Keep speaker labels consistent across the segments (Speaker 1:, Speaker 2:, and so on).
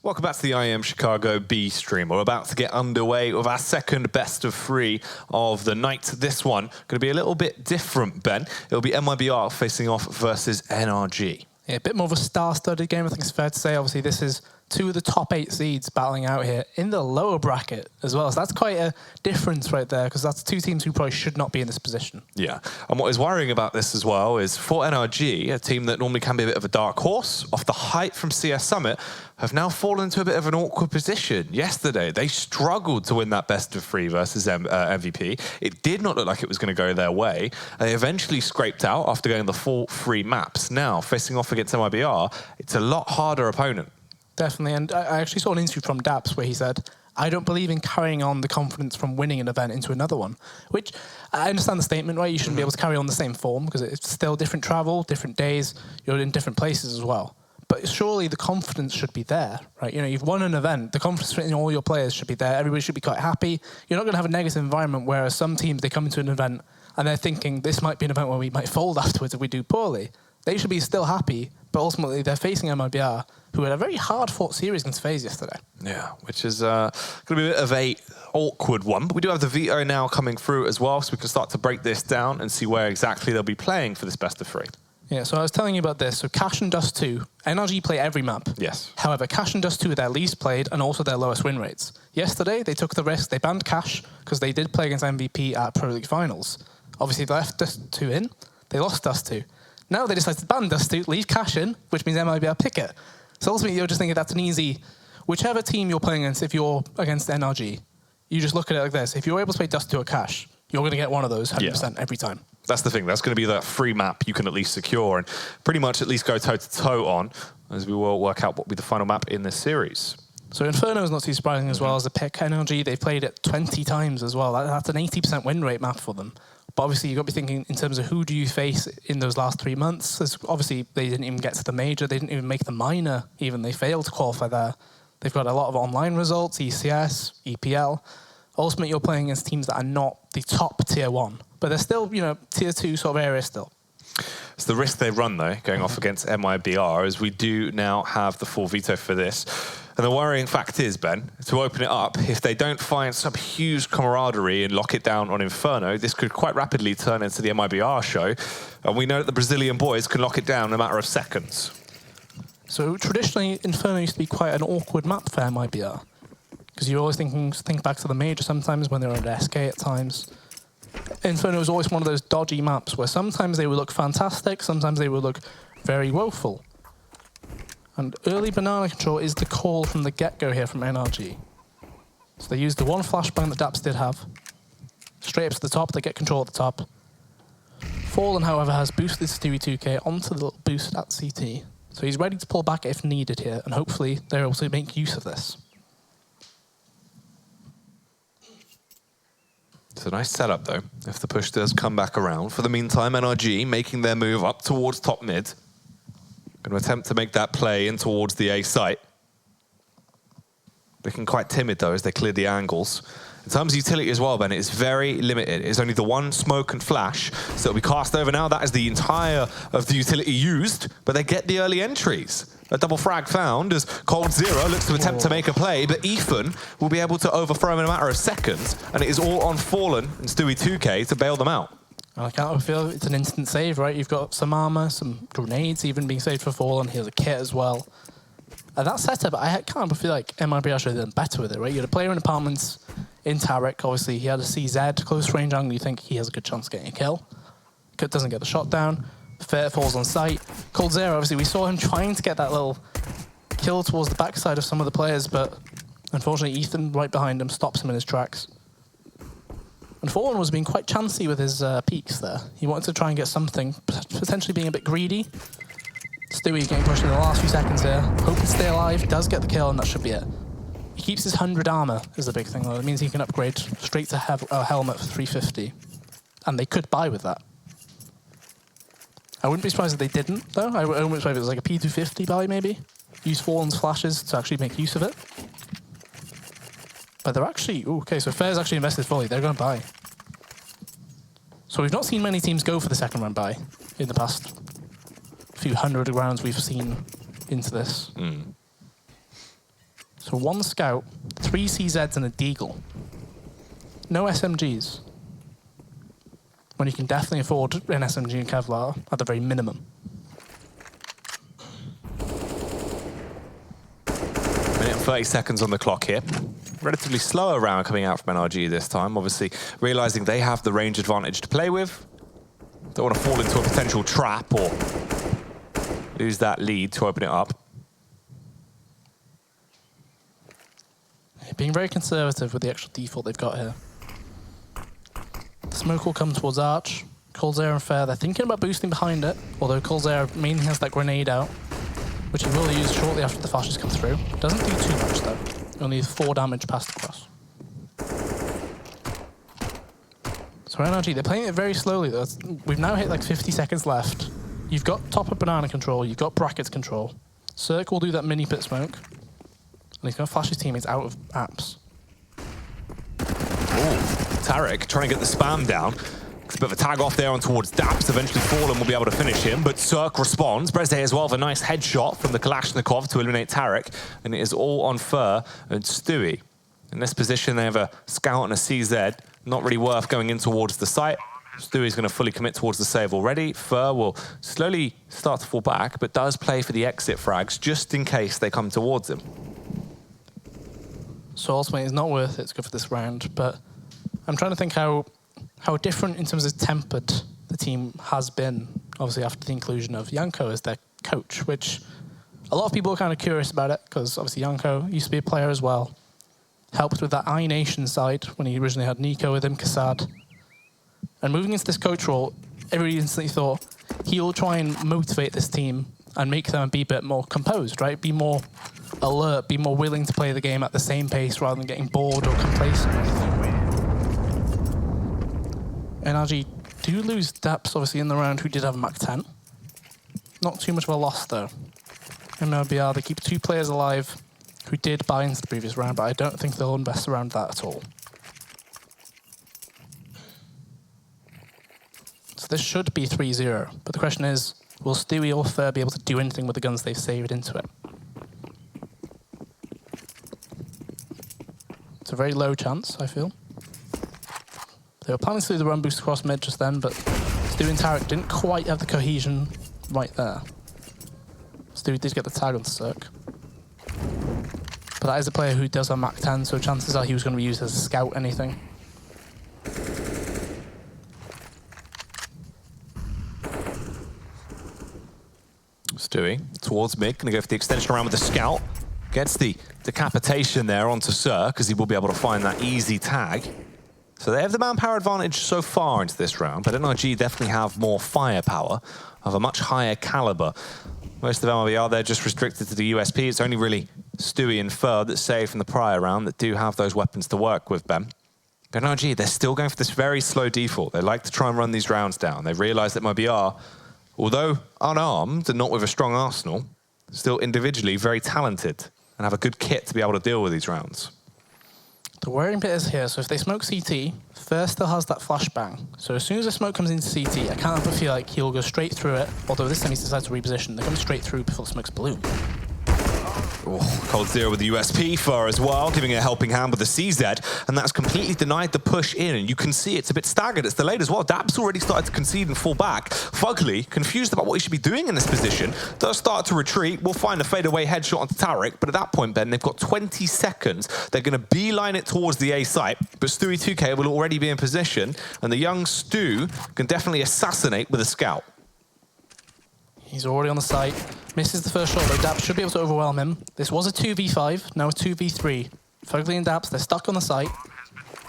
Speaker 1: Welcome back to the IEM Chicago B stream. We're about to get underway with our second best of 3 of the night. This one going to be a little bit different, Ben. It'll be MIBR facing off versus NRG.
Speaker 2: Yeah, a bit more of a star-studded game, I think it's fair to say. Obviously, this is 2 of the top 8 seeds battling out here in the lower bracket as well. So that's quite a difference right there, because that's 2 teams who probably should not be in this position.
Speaker 1: Yeah, and what is worrying about this as well is for NRG, a team that normally can be a bit of a dark horse, off the hype from CS Summit, have now fallen into a bit of an awkward position. Yesterday, they struggled to win that best of 3 versus MVP. It did not look like it was going to go their way. They eventually scraped out after going the full 3 maps. Now, facing off against MIBR, it's a lot harder opponent.
Speaker 2: Definitely, and I actually saw an interview from Daps where he said, I don't believe in carrying on the confidence from winning an event into another one, which I understand the statement, right? You shouldn't be able to carry on the same form because it's still different travel, different days, you're in different places as well. But surely the confidence should be there, right? You know, you've won an event, the confidence in all your players should be there, everybody should be quite happy. You're not going to have a negative environment, whereas some teams, they come into an event and they're thinking this might be an event where we might fold afterwards if we do poorly. They should be still happy, but ultimately they're facing MIBR, who had a very hard-fought series against FaZe yesterday. Yeah,
Speaker 1: which is going to be a bit of an awkward one. But we do have the veto now coming through as well, so we can start to break this down and see where exactly they'll be playing for this best of 3.
Speaker 2: Yeah, so I was telling you about this. So Cash and Dust 2, NRG play every map.
Speaker 1: Yes.
Speaker 2: However, Cash and Dust 2 are their least played and also their lowest win rates. Yesterday, they took the risk. They banned Cash because they did play against MVP at Pro League Finals. Obviously, they left Dust 2 in. They lost Dust 2. Now they decided to ban Dust 2, leave Cash in, which means MIBR pick it. So ultimately, you're just thinking that's an easy... Whichever team you're playing against, if you're against NRG, you just look at it like this. If you're able to play Dust 2 or Cash, you're going to get one of those 100% every time.
Speaker 1: That's the thing. That's going to be that free map you can at least secure and pretty much at least go toe-to-toe on, as we will work out what will be the final map in this series.
Speaker 2: So Inferno is not too surprising as well as a pick. NRG, they've played it 20 times as well. That's an 80% win rate map for them. But obviously, you've got to be thinking in terms of who do you face in those last 3 months. Obviously, they didn't even get to the major. They didn't even make the minor even. They failed to qualify there. They've got a lot of online results, ECS, EPL. Ultimately, you're playing against teams that are not the top tier 1. But they're still, you know, tier 2 sort of area still.
Speaker 1: It's the risk they run, though, going off against MIBR, as we do now have the full veto for this. And the worrying fact is, Ben, to open it up, if they don't find some huge camaraderie and lock it down on Inferno, this could quite rapidly turn into the MIBR show. And we know that the Brazilian boys can lock it down in a matter of seconds.
Speaker 2: So traditionally, Inferno used to be quite an awkward map for MIBR. Because you always think back to the major sometimes when they were under SK at times. Inferno was always one of those dodgy maps where sometimes they would look fantastic, sometimes they would look very woeful. And early banana control is the call from the get-go here from NRG. So they used the one flashbang that Daps did have. Straight up to the top, they get control at the top. Fallen, however, has boosted Stewie 2K onto the little boost at CT. So he's ready to pull back if needed here, and hopefully they're able to make use of this.
Speaker 1: It's a nice setup, though, if the push does come back around. For the meantime, NRG making their move up towards top mid. Going to attempt to make that play in towards the A site. Looking quite timid, though, as they clear the angles. In terms of utility as well, Ben, it's very limited. It's only the one smoke and flash, so it'll be cast over now. That is the entire of the utility used, but they get the early entries. A double frag found as Cold Zero looks to attempt to make a play, but Ethan will be able to overthrow him in a matter of seconds, and it is all on Fallen and Stewie 2K to bail them out.
Speaker 2: I can't feel it's an instant save, right? You've got some armor, some grenades even being saved for Fallen. Here's a kit as well. And that setup, I kind of feel like MIBR should have done better with it, right? You had a player in apartments in Tarek. Obviously, he had a CZ, close range angle. You think he has a good chance of getting a kill. Doesn't get the shot down. Fair falls on sight. Cold Zero, obviously, we saw him trying to get that little kill towards the backside of some of the players, but unfortunately, Ethan right behind him stops him in his tracks. And Fallen was being quite chancy with his peaks there. He wanted to try and get something, potentially being a bit greedy. Stewie's getting pushed in the last few seconds here. Hoping to stay alive, does get the kill, and that should be it. He keeps his 100 armor, is the big thing, though. It means he can upgrade straight to have a helmet for 350. And they could buy with that. I wouldn't be surprised if they didn't, though. I wouldn't be surprised if it was like a P250 buy, maybe. Use Fallen's flashes to actually make use of it. But they're actually... Ooh, okay, so Fair's actually invested fully. They're going to buy. So we've not seen many teams go for the second round buy in the past few hundred rounds we've seen into this. So 1 scout, 3 CZs and a deagle. No SMGs. When you can definitely afford an SMG and Kevlar at the very minimum.
Speaker 1: Minute and 30 seconds on the clock here. Relatively slower round coming out from NRG this time, obviously realizing they have the range advantage to play with. Don't want to fall into a potential trap or lose that lead to open it up.
Speaker 2: Being very conservative with the actual default they've got here. The smoke will come towards Arch. Colzair and Fair, they're thinking about boosting behind it, although Colzair mainly has that grenade out, which he will use shortly after the flashes come through. Doesn't do too much though. Only 4 damage passed across. So NRG, they're playing it very slowly though. We've now hit like 50 seconds left. You've got top of banana control, you've got brackets control. Cirque will do that mini pit smoke. And he's going to flash his teammates out of apps.
Speaker 1: Ooh, Tarek trying to get the spam down. It's a bit of a tag off there on towards Daps. Eventually Fallen will be able to finish him, but Cirque responds. Brezde as well with a nice headshot from the Kalashnikov to eliminate Tarek. And it is all on Fur and Stewie. In this position, they have a scout and a CZ. Not really worth going in towards the site. Stewie's going to fully commit towards the save already. Fur will slowly start to fall back, but does play for the exit frags just in case they come towards him.
Speaker 2: So ultimately, it's not worth it to go for this round, but I'm trying to think how different in terms of tempered the team has been, obviously after the inclusion of Janko as their coach, which a lot of people are kind of curious about it, because obviously Janko used to be a player as well. Helped with that iNation side when he originally had Nico with him, Kassad. And moving into this coach role, everybody instantly thought he'll try and motivate this team and make them be a bit more composed, right? Be more alert, be more willing to play the game at the same pace rather than getting bored or complacent or anything. NRG do lose Daps, obviously, in the round, who did have a Mach 10. Not too much of a loss, though. MIBR, they keep 2 players alive who did buy into the previous round, but I don't think they'll invest around that at all. So this should be 3-0, but the question is, will Stewie or Fur be able to do anything with the guns they've saved into it? It's a very low chance, I feel. They were planning to do the run boost across mid just then, but Stewie and Tarek didn't quite have the cohesion right there. Stewie did get the tag on Cirque. But that is a player who does have Mach 10, so chances are he was going to be used as a scout anything.
Speaker 1: Stewie towards mid, going to go for the extension around with the scout. Gets the decapitation there onto Cirque, because he will be able to find that easy tag. So they have the manpower advantage so far into this round, but NRG definitely have more firepower of a much higher caliber. Most of MIBR, they're just restricted to the USP. It's only really Stewie and Fur that saved from the prior round that do have those weapons to work with, Ben. But NRG, they're still going for this very slow default. They like to try and run these rounds down. They realize that MIBR, although unarmed and not with a strong arsenal, still individually very talented and have a good kit to be able to deal with these rounds.
Speaker 2: The worrying bit is here, so if they smoke CT, Fur still has that flashbang. So as soon as the smoke comes into CT, I can't help but feel like he'll go straight through it, although this time he's decided to reposition. They're coming straight through before the smoke's blue.
Speaker 1: Oh, Cold Zero with the USP Fur as well, giving a helping hand with the CZ, and that's completely denied the push in, and you can see it's a bit staggered, it's delayed as well. Daps already started to concede and fall back. Fugly, confused about what he should be doing in this position, does start to retreat. We'll find a fadeaway headshot onto Tarek, but at that point, Ben, they've got 20 seconds. They're going to beeline it towards the A site, but Stewie 2K will already be in position, and the young Stu can definitely assassinate with a scout.
Speaker 2: He's already on the site. Misses the first shot, though Daps should be able to overwhelm him. This was a 2v5, now a 2v3. Fugly and Daps, they're stuck on the site.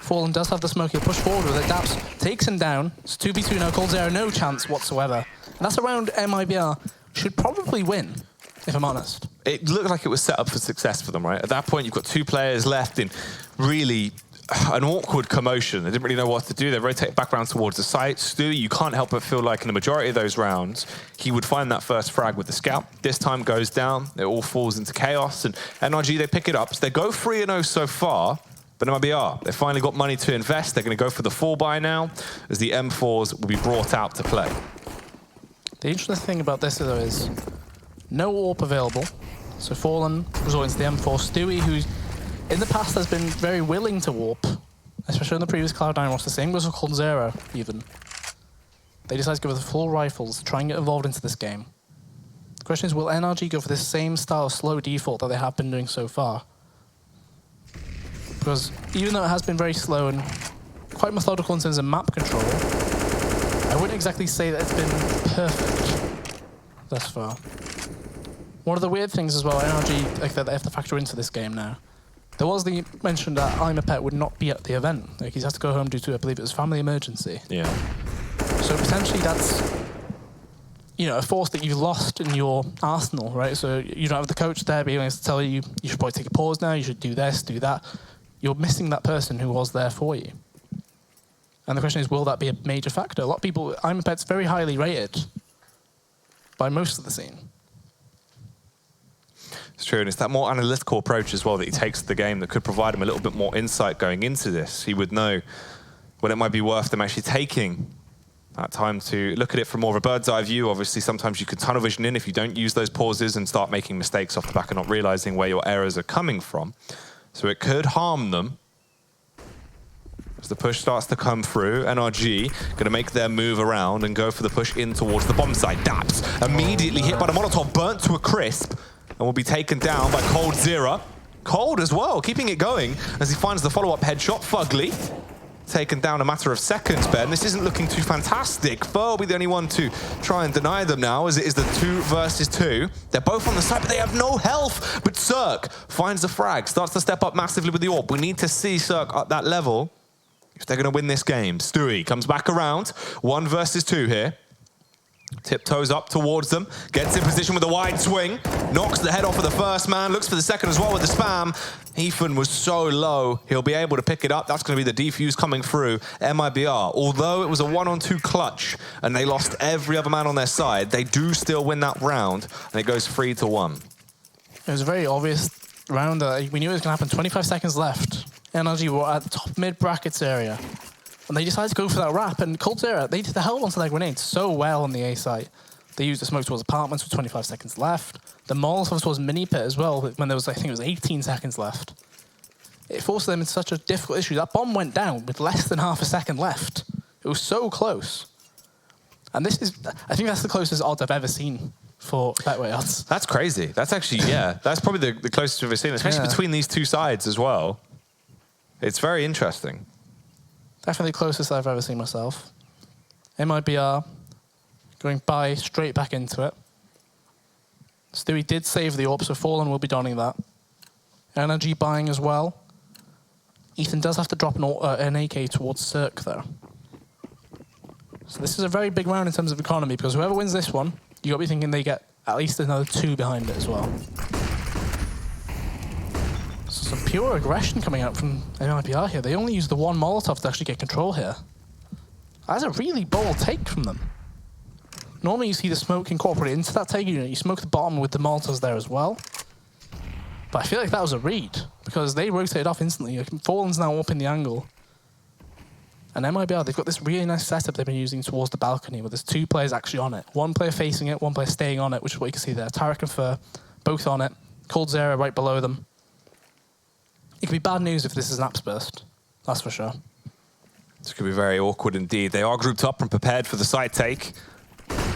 Speaker 2: Fallen does have the smoke, he'll push forward with it. Daps takes him down. It's 2v2 now, Cold Zero, no chance whatsoever. And that's a round MIBR should probably win, if I'm honest.
Speaker 1: It looked like it was set up for success for them, right? At that point, you've got 2 players left in really an awkward commotion. They didn't really know what to do. They rotate back around towards the site. Stu, you can't help but feel like in the majority of those rounds, he would find that first frag with the scout. This time goes down. It all falls into chaos. And NRG, they pick it up. So they go 3-0 so far. But MIBR, they finally got money to invest. They're going to go for the 4-buy now, as the M4s will be brought out to play.
Speaker 2: The interesting thing about this, though, is no AWP available. So Fallen resorting to the M4. Stewie, who's in the past has been very willing to warp, especially in the previous Cloud9 roster. Same goes for Cold Zero, even. They decide to go with the full rifles to try and get involved into this game. The question is, will NRG go for this same style of slow default that they have been doing so far? Because even though it has been very slow and quite methodical in terms of map control, I wouldn't exactly say that it's been perfect thus far. One of the weird things as well, NRG, like that they have to factor into this game now. There was the mention that IEM would not be at the event. Like he's had to go home due to, I believe it was family emergency.
Speaker 1: Yeah.
Speaker 2: So potentially that's, you know, a force that you've lost in your arsenal, right? So you don't have the coach there being able to tell you, you should probably take a pause now, you should do this, do that. You're missing that person who was there for you. And the question is, will that be a major factor? A lot of people, IEM very highly rated by most of the scene.
Speaker 1: It's true, and it's that more analytical approach as well that he takes to the game that could provide him a little bit more insight going into this. He would know when it might be worth them actually taking that time to look at it from more of a bird's eye view. Obviously, sometimes you could tunnel vision in if you don't use those pauses and start making mistakes off the back of not realizing where your errors are coming from. So it could harm them. As the push starts to come through, NRG going to make their move around and go for the push in towards the bomb site. Daps immediately hit by the Molotov, burnt to a crisp, and will be taken down by Cold Zero. Cold as well, keeping it going as he finds the follow-up headshot. Fugly taken down a matter of seconds, Ben. This isn't looking too fantastic. Fur will be the only one to try and deny them now, as it is the 2 versus 2. They're both on the side, but they have no health. But Cirque finds the frag, starts to step up massively with the AWP. We need to see Cirque at that level if they're going to win this game. Stewie comes back around. 1 versus 2 here. Tiptoes up towards them, gets in position with a wide swing, knocks the head off of the first man, looks for the second as well with the spam. Ethan was so low, he'll be able to pick it up. That's going to be the defuse coming through. MIBR, although it was a 1-on-2 clutch and they lost every other man on their side, they do still win that round, and it goes 3-1.
Speaker 2: It was a very obvious round. We knew it was going to happen. 25 seconds left. NRG were at the top mid-brackets area. And they decided to go for that wrap, and Cold Zero, they held onto their grenades so well on the A site. They used the smoke towards apartments with 25 seconds left. The Molotov towards mini pit as well, when there was, I think it was 18 seconds left. It forced them into such a difficult issue. That bomb went down with less than half a second left. It was so close. And this is, I think that's the closest odds I've ever seen for Betway odds.
Speaker 1: That's crazy. That's actually, yeah, that's probably the closest we've ever seen, especially between these two sides as well. It's very interesting.
Speaker 2: Definitely the closest I've ever seen myself. MIBR going by straight back into it. Stewie did save the AWP, so Fallen will be donning that. NRG buying as well. Ethan does have to drop an AK towards Cirque though. So this is a very big round in terms of economy, because whoever wins this one, you got to be thinking they get at least another 2 behind it as well. So some pure aggression coming out from MIBR here. They only use the 1 Molotov to actually get control here. That's a really bold take from them. Normally you see the smoke incorporated into that take. You smoke the bottom with the Molotovs there as well. But I feel like that was a read, because they rotated off instantly. Fallen's now up in the angle. And MIBR, they've got this really nice setup they've been using towards the balcony, where there's 2 players actually on it. 1 player facing it, 1 player staying on it, which is what you can see there. Tarek and Fur, both on it. Cold Zero right below them. It could be bad news if this is an apps burst. That's for sure.
Speaker 1: This could be very awkward indeed. They are grouped up and prepared for the side take.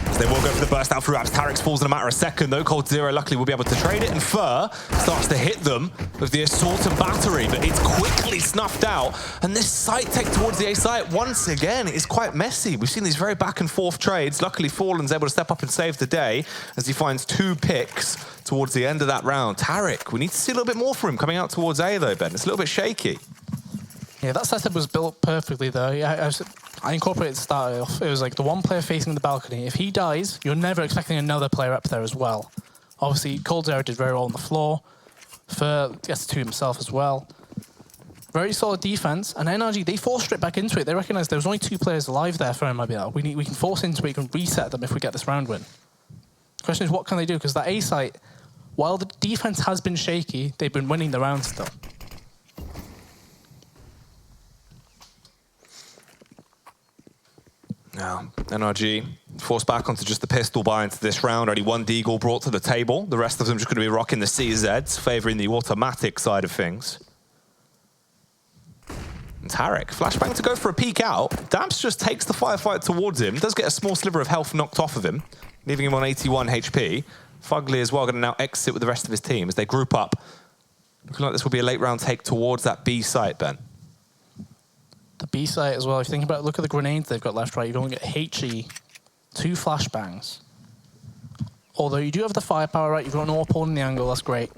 Speaker 1: As they will go for the burst out through apps. Tarek falls in a matter of seconds, though. Cold Zero luckily will be able to trade it, and Fur starts to hit them with the assault and battery, but it's quickly snuffed out. And this side take towards the A site, once again, is quite messy. We've seen these very back and forth trades. Luckily, Fallen's able to step up and save the day as he finds 2 picks towards the end of that round. Tarek, we need to see a little bit more from him coming out towards A, though, Ben. It's a little bit shaky.
Speaker 2: Yeah, that setup was built perfectly, though. Yeah, I incorporated the start off. It was like the 1 player facing the balcony. If he dies, you're never expecting another player up there as well. Obviously, Cold Zero did very well on the floor. Fur gets 2 himself as well. Very solid defense. And NRG, they forced straight back into it. They recognized there was only 2 players alive there for MIBR. We can force into it, we can reset them if we get this round win. The question is, what can they do? Because that A site, while the defense has been shaky, they've been winning the round still.
Speaker 1: Now, NRG Forced back onto just the pistol buy into this round. Only one Deagle brought to the table. The rest of them just going to be rocking the CZs, favoring the automatic side of things. And Tarek, flashbang to go for a peek out. Damps just takes the firefight towards him. Does get a small sliver of health knocked off of him, leaving him on 81 HP. Fugly as well going to now exit with the rest of his team as they group up. Looking like this will be a late round take towards that B site, Ben.
Speaker 2: The B site as well. If you think about it, look at the grenades they've got left, right. You've only got HE, 2 flashbangs. Although you do have the firepower, right? You've got an AWP in the angle, that's great.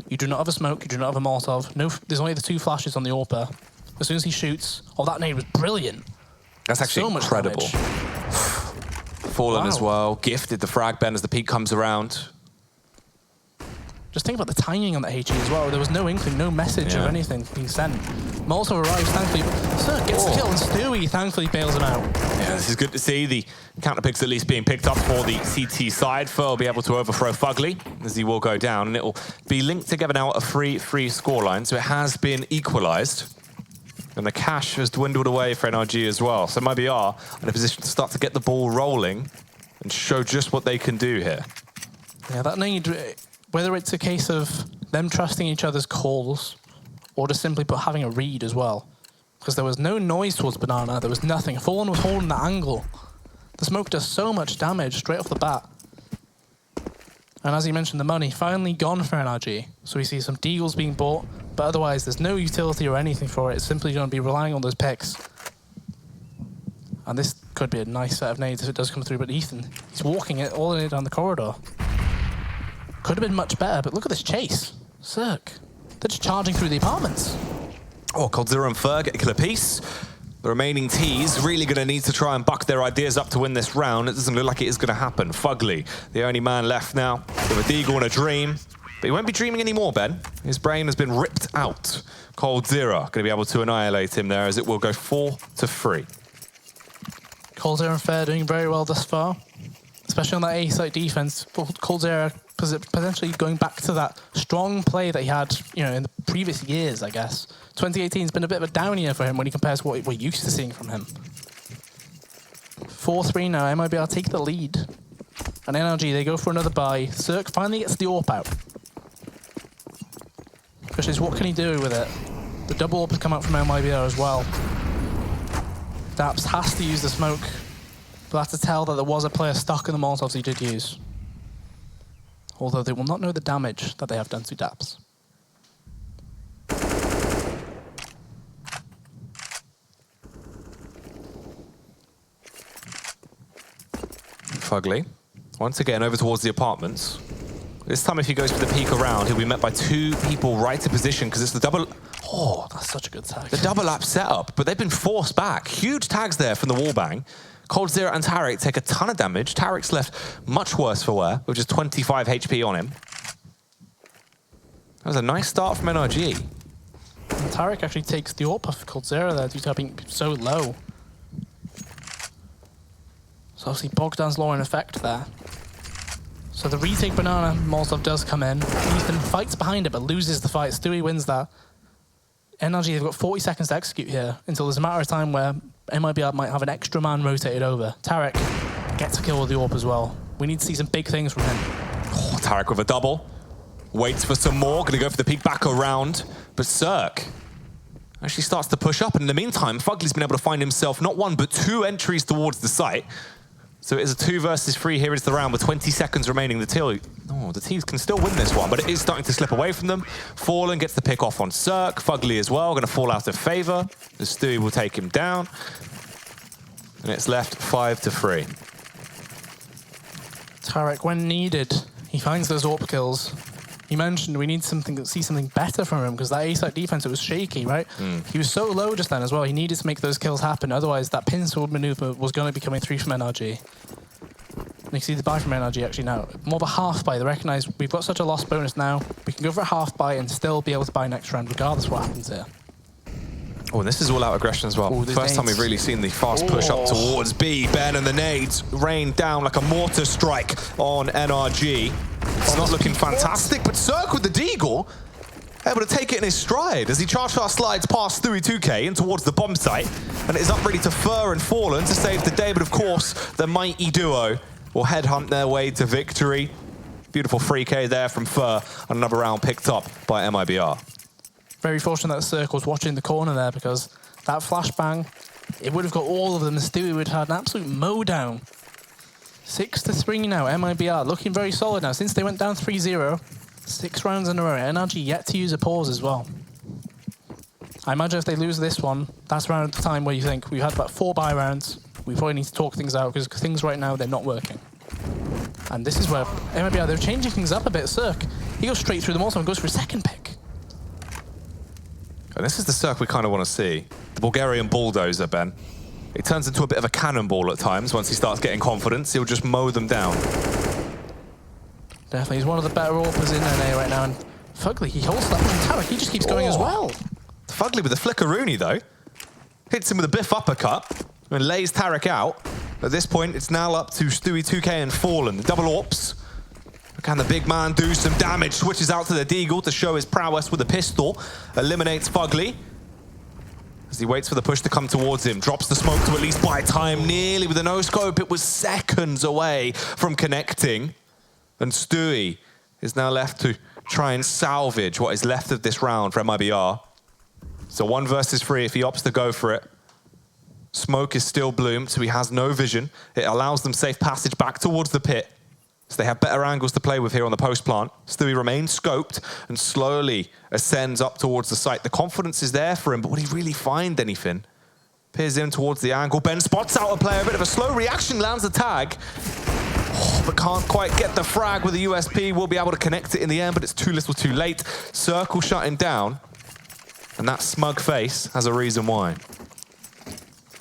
Speaker 2: You do not have a smoke, you do not have a Molotov. No, there's only the 2 flashes on the AWP. As soon as he shoots, oh, that nade was brilliant.
Speaker 1: That's actually
Speaker 2: so
Speaker 1: incredible. Fallen as well, gifted the frag, Ben, as the peak comes around.
Speaker 2: Just think about the timing on that HE as well. There was no inkling, no message of anything being sent. Molotov arrives, thankfully. Sir gets the kill, and Stewie thankfully bails him out.
Speaker 1: Yeah, this is good to see. The counter picks at least being picked up for the CT side. Fer will be able to overthrow Fugly, as he will go down, and it will be linked together now at a 3-3 scoreline, so it has been equalised. And the cash has dwindled away for NRG as well. So MIBR in a position to start to get the ball rolling and show just what they can do here.
Speaker 2: Yeah, that nade, whether it's a case of them trusting each other's calls or just simply having a read as well. Because there was no noise towards Banana, there was nothing. Fallen was holding that angle. The smoke does so much damage straight off the bat. And as you mentioned, the money finally gone for NRG. So we see some Deagles being bought, but otherwise there's no utility or anything for it. It's simply going to be relying on those picks. And this could be a nice set of nades if it does come through, but Ethan, he's walking it all the way down the corridor. Could have been much better, but look at this chase. Cirque. They're just charging through the apartments.
Speaker 1: Oh, Coldzera and Fer get a kill apiece. The remaining T's really going to need to try and buck their ideas up to win this round. It doesn't look like it is going to happen. Fugly, the only man left now, with a Deagle and a dream. But he won't be dreaming anymore, Ben. His brain has been ripped out. Coldzera going to be able to annihilate him there as it will go 4-3.
Speaker 2: Coldzera and Fer doing very well thus far, especially on that A-site defense. Coldzera potentially going back to that strong play that he had, in the previous years, I guess. 2018 has been a bit of a down year for him when he compares to what we're used to seeing from him. 4-3 now, MIBR take the lead. And NRG, they go for another buy. Cirque finally gets the AWP out. Question is, what can he do with it? The double AWP has come out from MIBR as well. Daps has to use the smoke, but that's to tell that there was a player stuck in the Molotovs he did use. Although they will not know the damage that they have done to Daps.
Speaker 1: Fugly, once again over towards the apartments. This time if he goes for the peek around, he'll be met by 2 people right to position because it's the double...
Speaker 2: Oh, that's such a good tag.
Speaker 1: The double lap setup, but they've been forced back. Huge tags there from the wallbang. Coldzera and Tarek take a ton of damage. Tarek's left much worse for wear, with just 25 HP on him. That was a nice start from NRG.
Speaker 2: And Tarek actually takes the AWP off Coldzera there due to being so low. So obviously Bogdan's law in effect there. So the retake Banana Molotov does come in. Ethan fights behind it but loses the fight. Stewie wins that. NRG, they've got 40 seconds to execute here until there's a matter of time where MIBR might have an extra man rotated over. Tarek gets a kill with the AWP as well. We need to see some big things from him.
Speaker 1: Oh, Tarek with a double. Waits for some more. Going to go for the peek back around. But Cirque actually starts to push up. And in the meantime, Fugly's been able to find himself not 1 but 2 entries towards the site. So it is a 2 versus 3 here into the round with 20 seconds remaining. The teams can still win this one, but it is starting to slip away from them. Fallen gets the pick off on Cirque. Fugly as well, going to fall out of favour. The Stewie will take him down. And it's left 5-3.
Speaker 2: Tarek, when needed, he finds those AWP kills. You mentioned we need see something better from him because that A-site defense, it was shaky, right? He was so low just then as well. He needed to make those kills happen. Otherwise, that pin sword maneuver was going to be coming through from NRG. And you see the buy from NRG actually now. More of a half buy. They recognise we've got such a loss bonus now. We can go for a half buy and still be able to buy next round regardless of what happens here.
Speaker 1: Oh, and this is all-out aggression as well.
Speaker 2: Ooh,
Speaker 1: First time we've really seen the fast push up towards B. Ben and the nades rain down like a mortar strike on NRG. It's not looking fantastic, but Cirque with the Deagle. able to take it in his stride as he charge fast slides past Stewie 2K and towards the bomb site. And it is up ready to Fur and Fallen to save the day, but of course, the mighty duo will headhunt their way to victory. Beautiful 3K there from Fur, and another round picked up by MIBR.
Speaker 2: Very fortunate that Cirque was watching the corner there, because that flashbang, it would have got all of them. Stewie would have had an absolute mow down. 6-3 now, MIBR looking very solid now. Since they went down 3-0, 6 rounds in a row. NRG yet to use a pause as well. I imagine if they lose this one, that's around the time where you think we've had about 4 buy rounds. We probably need to talk things out, because things right now, they're not working. And this is where MIBR, they're changing things up a bit. Cirque, he goes straight through them also and goes for a second pick.
Speaker 1: And this is the Cirque we kind of want to see. The Bulgarian bulldozer, Ben. It turns into a bit of a cannonball at times. Once he starts getting confidence, he'll just mow them down.
Speaker 2: Definitely, he's one of the better AWPers in NA right now. And Fugly, he holds that one. Tarek, he just keeps going as well.
Speaker 1: Fugly with a flickeroony, though. Hits him with a biff uppercut and lays Tarek out. At this point, it's now up to Stewie 2K and Fallen. The double AWPs. Can the big man do some damage? Switches out to the Deagle to show his prowess with a pistol. Eliminates Fugly. As he waits for the push to come towards him, drops the smoke to at least buy time, nearly with a no-scope. It was seconds away from connecting. And Stewie is now left to try and salvage what is left of this round for MIBR. So 1 versus 3 if he opts to go for it. Smoke is still bloomed, so he has no vision. It allows them safe passage back towards the pit. So they have better angles to play with here on the post plant. Stewie remains scoped and slowly ascends up towards the site. The confidence is there for him, but would he really find anything? Peers in towards the angle. Ben spots out a player, a bit of a slow reaction, lands the tag. Oh, but can't quite get the frag with the USP. Will be able to connect it in the end, but it's too little too late. Circle shutting down. And that smug face has a reason why.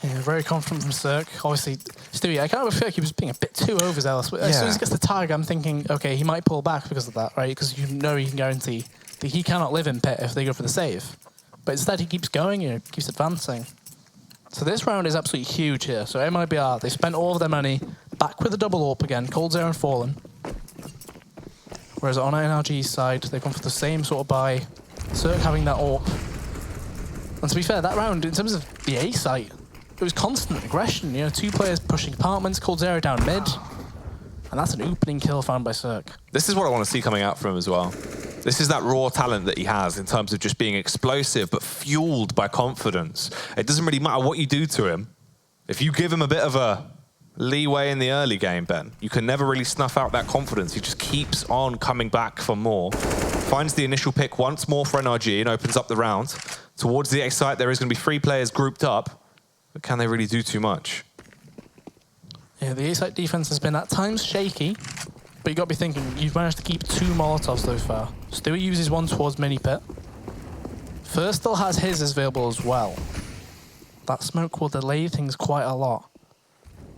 Speaker 2: Yeah, very confident from Cirque. Obviously, Stewie, I kind of feel like he was being a bit too overzealous. But as soon as he gets the tag, I'm thinking, okay, he might pull back because of that, right? Because you know you can guarantee that he cannot live in pit if they go for the save. But instead, he keeps going, keeps advancing. So this round is absolutely huge here. So MIBR, they spent all of their money back with a double AWP again, Cold Zero and Fallen. Whereas on NRG's side, they've gone for the same sort of buy. Cirque having that AWP. And to be fair, that round, in terms of the A site, it was constant aggression. 2 players pushing apartments, Cold Zero down mid. And that's an opening kill found by Cirque.
Speaker 1: This is what I want to see coming out from him as well. This is that raw talent that he has in terms of just being explosive, but fueled by confidence. It doesn't really matter what you do to him. If you give him a bit of a leeway in the early game, Ben, you can never really snuff out that confidence. He just keeps on coming back for more. Finds the initial pick once more for NRG and opens up the round. Towards the A site, there is going to be 3 players grouped up. But can they really do too much?
Speaker 2: Yeah, the A-site defense has been at times shaky, but you've got to be thinking, you've managed to keep 2 Molotovs so far. Stewie uses one towards mini pit. Fur still has his available as well. That smoke will delay things quite a lot.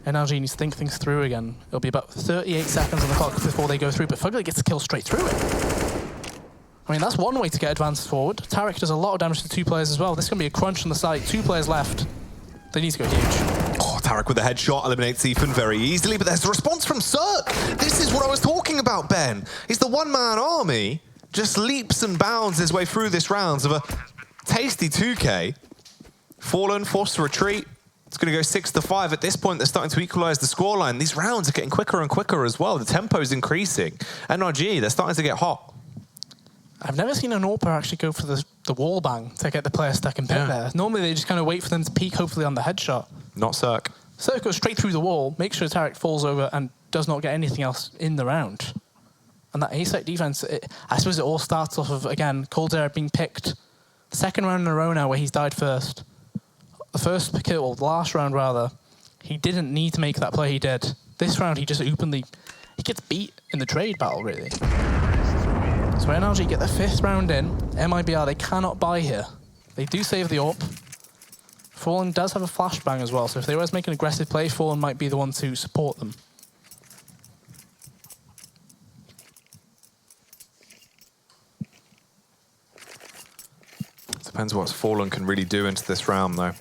Speaker 2: NRG needs to think things through again. It'll be about 38 seconds on the clock before they go through, but Fugly gets the kill straight through it. I mean, that's one way to get advanced forward. Tarek does a lot of damage to 2 players as well. This is going to be a crunch on the site. 2 players left. They need to go huge.
Speaker 1: Oh, Tarek with a headshot eliminates Ethan very easily, but there's a response from Cirque. This is what I was talking about, Ben. He's the one-man army, just leaps and bounds his way through this round of a tasty 2K. Fallen, forced to retreat. It's going to go 6-5. At this point, they're starting to equalize the scoreline. These rounds are getting quicker and quicker as well. The tempo's increasing. NRG, they're starting to get hot.
Speaker 2: I've never seen an AWPer actually go for the wall bang to get the player stuck in pit there. Normally, they just kind of wait for them to peek, hopefully, on the headshot.
Speaker 1: Not Cirque.
Speaker 2: Cirque goes straight through the wall, makes sure Tarek falls over and does not get anything else in the round. And that A-site defense, I suppose it all starts off of, again, Cold Zero being picked. The second round in a row now where he's died first. The first kill, or the last round rather, he didn't need to make that play he did. This round, he just openly, he gets beat in the trade battle, really. So NRG get the 5th round in. MIBR, they cannot buy here. They do save the AWP. Fallen does have a flashbang as well, so if they were to make an aggressive play, Fallen might be the one to support them.
Speaker 1: Depends what Fallen can really do into this round, though.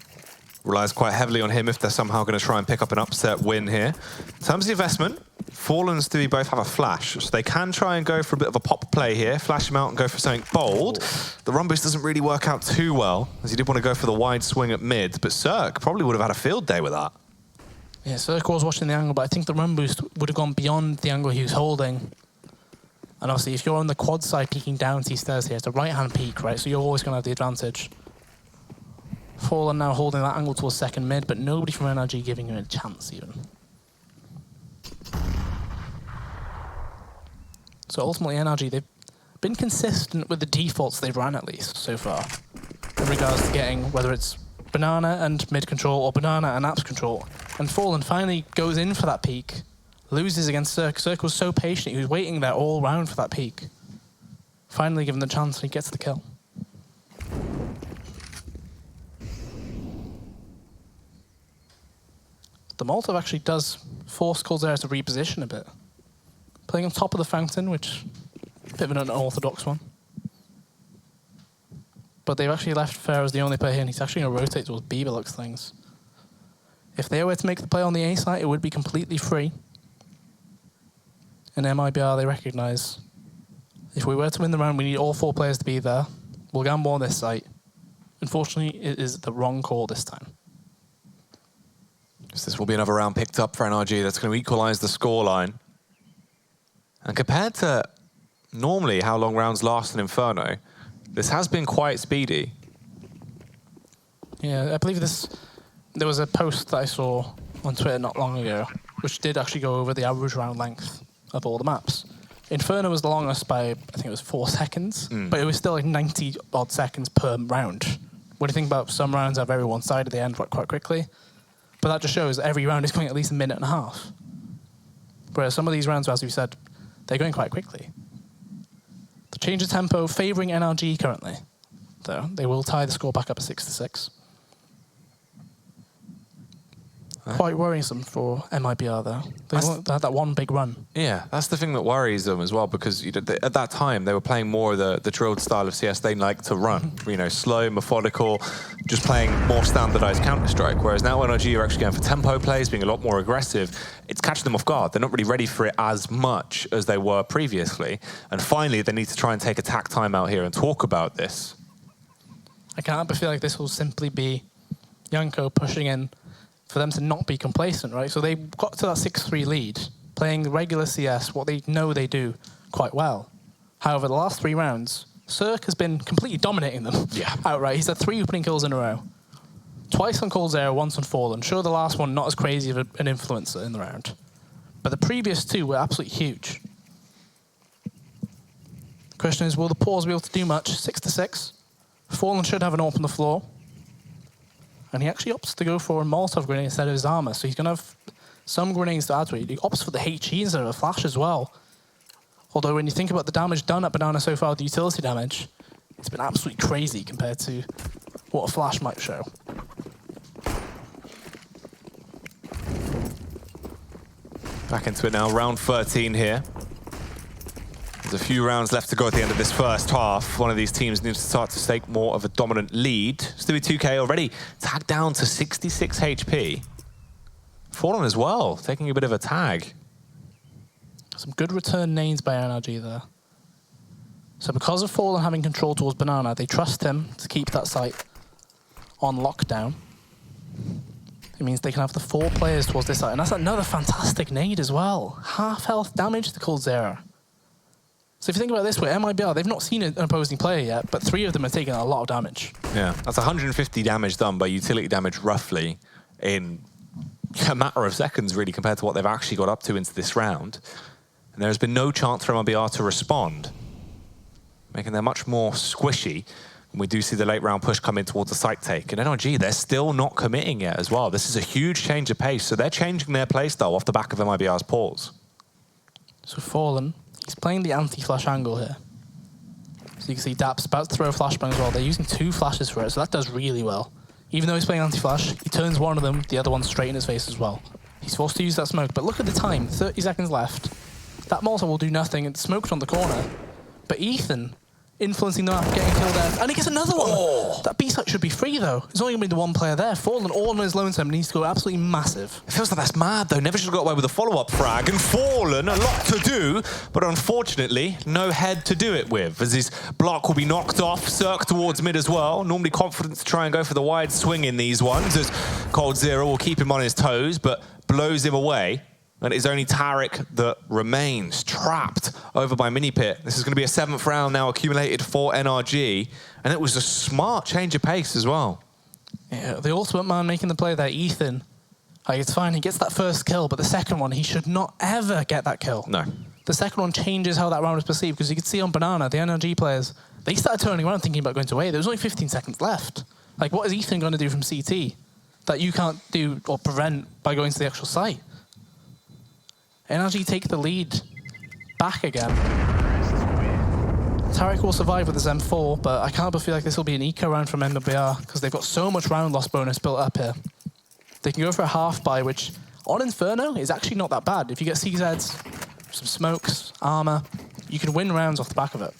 Speaker 1: Relies quite heavily on him if they're somehow going to try and pick up an upset win here. In terms of the investment, Fallen's do both have a flash, so they can try and go for a bit of a pop play here, flash him out and go for something bold. The run boost doesn't really work out too well, as he did want to go for the wide swing at mid, but Cirque probably would have had a field day with that.
Speaker 2: Yeah, Cirque was watching the angle, but I think the run boost would have gone beyond the angle he was holding. And obviously, if you're on the quad side peeking down these stairs here, it's a right-hand peak, right? So you're always going to have the advantage. Fallen now holding that angle towards second mid, but nobody from NRG giving him a chance even. So ultimately, NRG, they've been consistent with the defaults they've run at least so far, in regards to getting whether it's banana and mid control or banana and apps control. And Fallen finally goes in for that peak, loses against Cirque. Cirque was so patient, he was waiting there all round for that peak. Finally given the chance, and he gets the kill. The Molotov actually does force coldzera to reposition a bit. Playing on top of the fountain, which is a bit of an unorthodox one. But they've actually left Fair as the only player here, and he's actually going to rotate towards B by looks things. If they were to make the play on the A site, it would be completely free. And MIBR, they recognise, if we were to win the round, we need all 4 players to be there. We'll gamble on this site. Unfortunately, it is the wrong call this time.
Speaker 1: So this will be another round picked up for NRG that's going to equalise the scoreline. And compared to normally how long rounds last in Inferno, this has been quite speedy.
Speaker 2: Yeah, I believe there was a post that I saw on Twitter not long ago, which did actually go over the average round length of all the maps. Inferno was the longest by, I think it was 4 seconds, but it was still like 90 odd seconds per round. When you think about some rounds are very one-sided, they end quite quickly. But that just shows every round is going at least a minute and a half. Whereas some of these rounds, as we said, they're going quite quickly. The change of tempo favouring NRG currently, though. They will tie the score back up at 6-6. Quite worrisome for MIBR, though. They had that one big run.
Speaker 1: Yeah, that's the thing that worries them as well, because at that time, they were playing more of the drilled style of CS they like to run. You know, slow, methodical, just playing more standardized Counter-Strike. Whereas now NRG are actually going for tempo plays, being a lot more aggressive. It's catching them off guard. They're not really ready for it as much as they were previously. And finally, they need to try and take a tack time out here and talk about this.
Speaker 2: I can't but feel like this will simply be Yanko pushing in for them to not be complacent, right? So they got to that 6-3 lead, playing regular CS, what they know they do quite well. However, the last 3 rounds, Cirque has been completely dominating them outright. He's had 3 opening kills in a row. Twice on coldzera, once on Fallen. Sure, the last one not as crazy of an influencer in the round. But the previous 2 were absolutely huge. The question is, will the pause be able to do much? 6-6. Fallen should have an AWP on the floor. And he actually opts to go for a Molotov grenade instead of his armor. So he's going to have some grenades to add to it. He opts for the HE instead of a flash as well. Although when you think about the damage done at Banana so far, the utility damage, it's been absolutely crazy compared to what a flash might show.
Speaker 1: Back into it now, round 13 here. There's a few rounds left to go at the end of this first half. One of these teams needs to start to stake more of a dominant lead. Stewie 2K already tagged down to 66 HP. Fallen as well, taking a bit of a tag.
Speaker 2: Some good return nades by NRG there. So because of Fallen having control towards Banana, they trust him to keep that site on lockdown. It means they can have the 4 players towards this site. And that's another fantastic nade as well. Half health damage to coldzera. So if you think about it this way, MIBR, they've not seen an opposing player yet, but 3 of them are taking a lot of damage.
Speaker 1: Yeah, that's 150 damage done by utility damage roughly in a matter of seconds, really, compared to what they've actually got up to into this round. And there's been no chance for MIBR to respond, making them much more squishy. And we do see the late round push come in towards the site take. And NRG, they're still not committing yet as well. This is a huge change of pace, so they're changing their playstyle off the back of MIBR's pause.
Speaker 2: So Fallen, he's playing the anti-flash angle here. So you can see Dap's about to throw a flashbang as well. They're using 2 flashes for it, so that does really well. Even though he's playing anti-flash, he turns one of them, the other one's straight in his face as well. He's forced to use that smoke, but look at the time, 30 seconds left. That Molotov will do nothing, it's smoked on the corner. But Ethan influencing the map, getting killed there. And he gets another one. Oh. That B-site should be free, though. There's only going to be the one player there. Fallen all on his lone time needs to go absolutely massive.
Speaker 1: It feels like that's mad, though. Never should have got away with a follow-up frag. And Fallen, a lot to do, but unfortunately, no head to do it with, as his block will be knocked off. Cirque towards mid as well. Normally confident to try and go for the wide swing in these ones, as coldzera will keep him on his toes, but blows him away. And it's only Tarek that remains trapped over by Minipit. This is going to be a 7th round now accumulated for NRG. And it was a smart change of pace as well.
Speaker 2: Yeah, the ultimate man making the play there, Ethan. Like, it's fine, he gets that first kill, but the second one, he should not ever get that kill.
Speaker 1: No.
Speaker 2: The second one changes how that round is perceived, because you could see on Banana, the NRG players, they started turning around thinking about going to A. There was only 15 seconds left. Like, what is Ethan going to do from CT that you can't do or prevent by going to the actual site? NRG take the lead back again. Tarek will survive with his M4, but I can't but feel like this will be an eco round from MIBR because they've got so much round loss bonus built up here. They can go for a half buy, which on Inferno is actually not that bad. If you get CZs, some smokes, armor, you can win rounds off the back of it.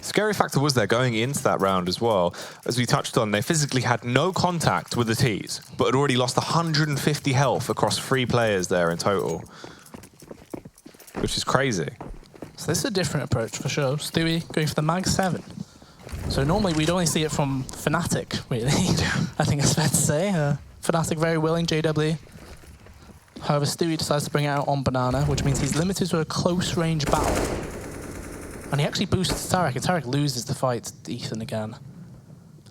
Speaker 1: Scary factor was there going into that round as well. As we touched on, they physically had no contact with the T's, but had already lost 150 health across 3 players there in total, which is crazy.
Speaker 2: So this is a different approach for sure. Stewie going for the Mag 7. So normally we'd only see it from Fnatic, really. I think it's fair to say. Fnatic very willing, JW. However, Stewie decides to bring it out on Banana, which means he's limited to a close range battle. And he actually boosts Tarek, and Tarek loses the fight to Ethan again.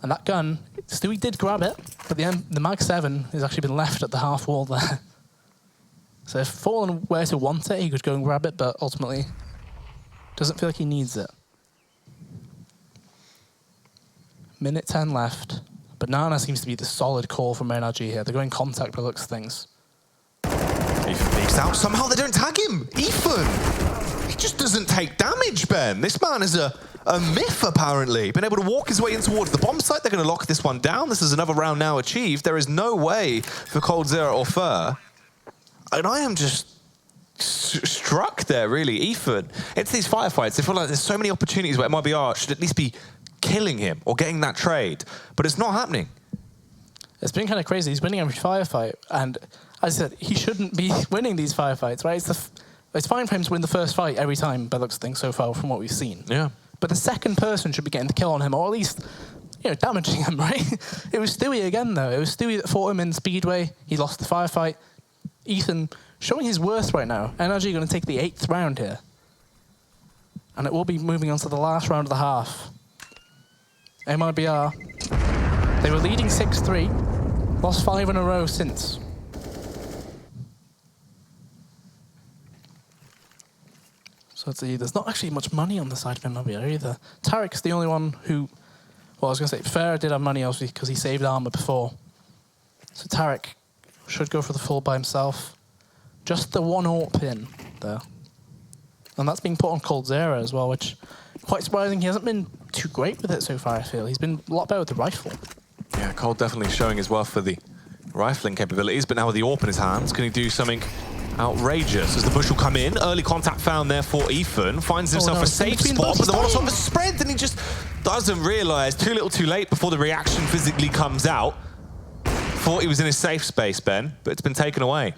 Speaker 2: And that gun, Stewie did grab it, but the Mag 7 has actually been left at the half wall there. So if Fallen were to want it, he could go and grab it, but ultimately doesn't feel like he needs it. Minute 10 left. Banana seems to be the solid call from NRG here. They're going contact by the looks of things.
Speaker 1: Ethan peeks out. Somehow they don't tag him. Ethan! He just doesn't take damage, Ben. This man is a myth, apparently. Been able to walk his way in towards the bomb site. They're going to lock this one down. This is another round now achieved. There is no way for coldzera or Fur. And I am just struck there, really. Ethan, it's these firefights. I feel like there's so many opportunities where MIBR should at least be killing him or getting that trade. But it's not happening.
Speaker 2: It's been kind of crazy. He's winning every firefight. And as I said, he shouldn't be winning these firefights, right? It's fine for him to win the first fight every time, by the looks of things, so far from what we've seen.
Speaker 1: Yeah.
Speaker 2: But the second person should be getting the kill on him, or at least, damaging him, right? It was Stewie again, though. It was Stewie that fought him in Speedway. He lost the firefight. Ethan showing his worth right now. NRG going to take the 8th round here. And it will be moving on to the last round of the half. MIBR, they were leading 6-3, lost 5 in a row since. So there's not actually much money on the side of MIBR either. Tarek's the only one who, well, I was going to say, Fair did have money obviously because he saved armor before. So Tarek should go for the full by himself. Just the 1 AWP in there. And that's being put on coldzera as well, which quite surprising. He hasn't been too great with it so far, I feel. He's been a lot better with the rifle.
Speaker 1: Yeah, Cold definitely showing his worth for the rifling capabilities, but now with the AWP in his hands, can he do something outrageous as the bush will come in? Early contact found there for Ethan. Finds himself a safe spot, but the Molotov is spread, and he just doesn't realise. Too little too late before the reaction physically comes out. Thought he was in his safe space, Ben, but it's been taken away.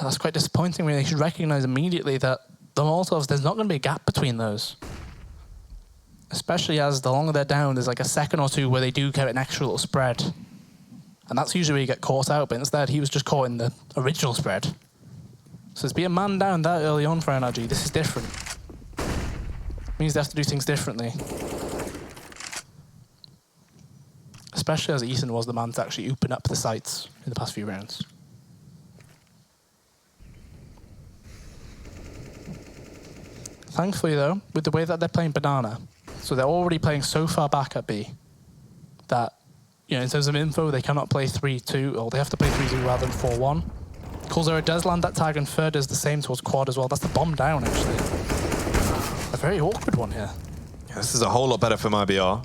Speaker 2: That's quite disappointing, really. You should recognise immediately that the Molotovs, there's not going to be a gap between those. Especially as the longer they're down, there's like a second or two where they do get an extra little spread. And that's usually where you get caught out, but instead he was just caught in the original spread. So to be a man down that early on for NRG, this is different. It means they have to do things differently. Especially as Ethan was the man to actually open up the sights in the past few rounds. Thankfully though, with the way that they're playing Banana, so they're already playing so far back at B that, in terms of info, they cannot play 3-2, or they have to play 3-2 rather than 4-1. coldzera does land that tag, and Fur does the same towards quad as well. That's the bomb down, actually. A very awkward one here.
Speaker 1: Yeah, this is a whole lot better for MIBR.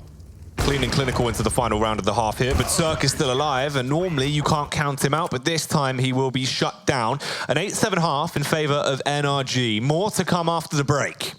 Speaker 1: Clean and clinical into the final round of the half here, but Cirque is still alive, and normally you can't count him out, but this time he will be shut down. An 8-7 half in favor of NRG. More to come after the break.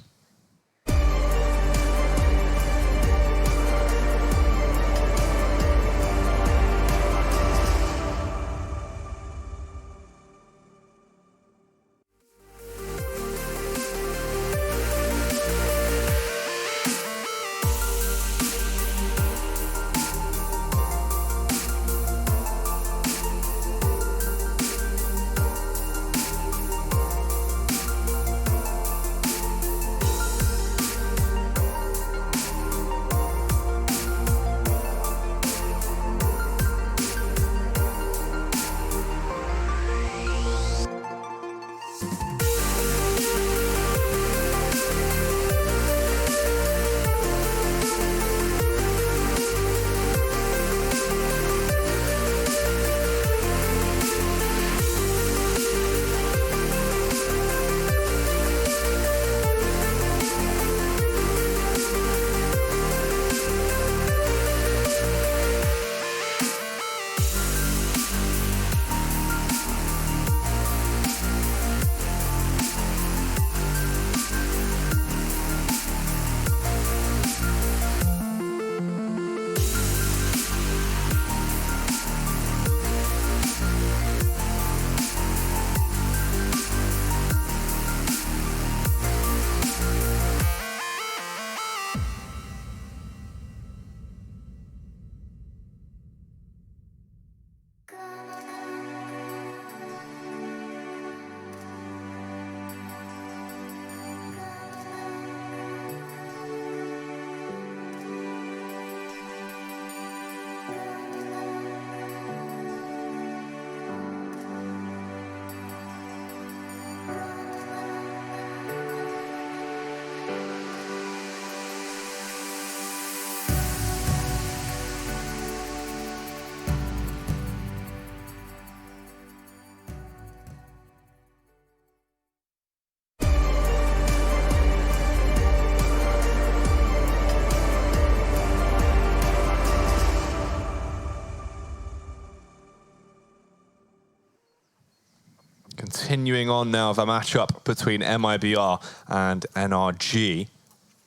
Speaker 1: Continuing on now with a matchup between MIBR and NRG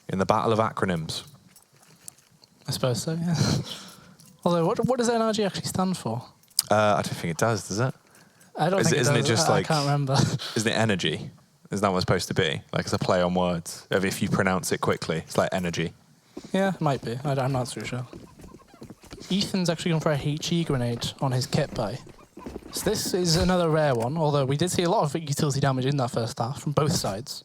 Speaker 1: in the battle of acronyms.
Speaker 2: I suppose so, yeah. Although, what does NRG actually stand for?
Speaker 1: I don't think it does it?
Speaker 2: I don't think it does.
Speaker 1: Isn't it just like...
Speaker 2: I can't remember.
Speaker 1: Isn't it energy? Isn't that what it's supposed to be? Like, it's a play on words. If you pronounce it quickly, it's like energy.
Speaker 2: Yeah, it might be. I'm not too sure. Ethan's actually gone for a HE grenade on his kit buy. So this is another rare one, although we did see a lot of utility damage in that first half from both sides.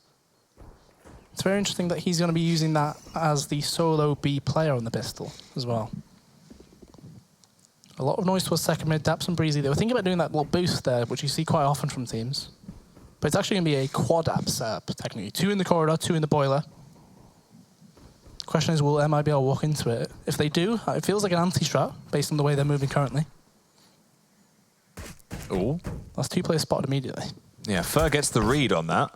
Speaker 2: It's very interesting that he's going to be using that as the solo B player on the pistol as well. A lot of noise towards second mid, Daps and Breezy. They were thinking about doing that little boost there, which you see quite often from teams. But it's actually going to be a quad app setup, technically. 2 in the corridor, 2 in the boiler. The question is, will MIBR walk into it? If they do, it feels like an anti-strat, based on the way they're moving currently.
Speaker 1: Ooh.
Speaker 2: That's 2 players spotted immediately.
Speaker 1: Yeah, Fur gets the read on that.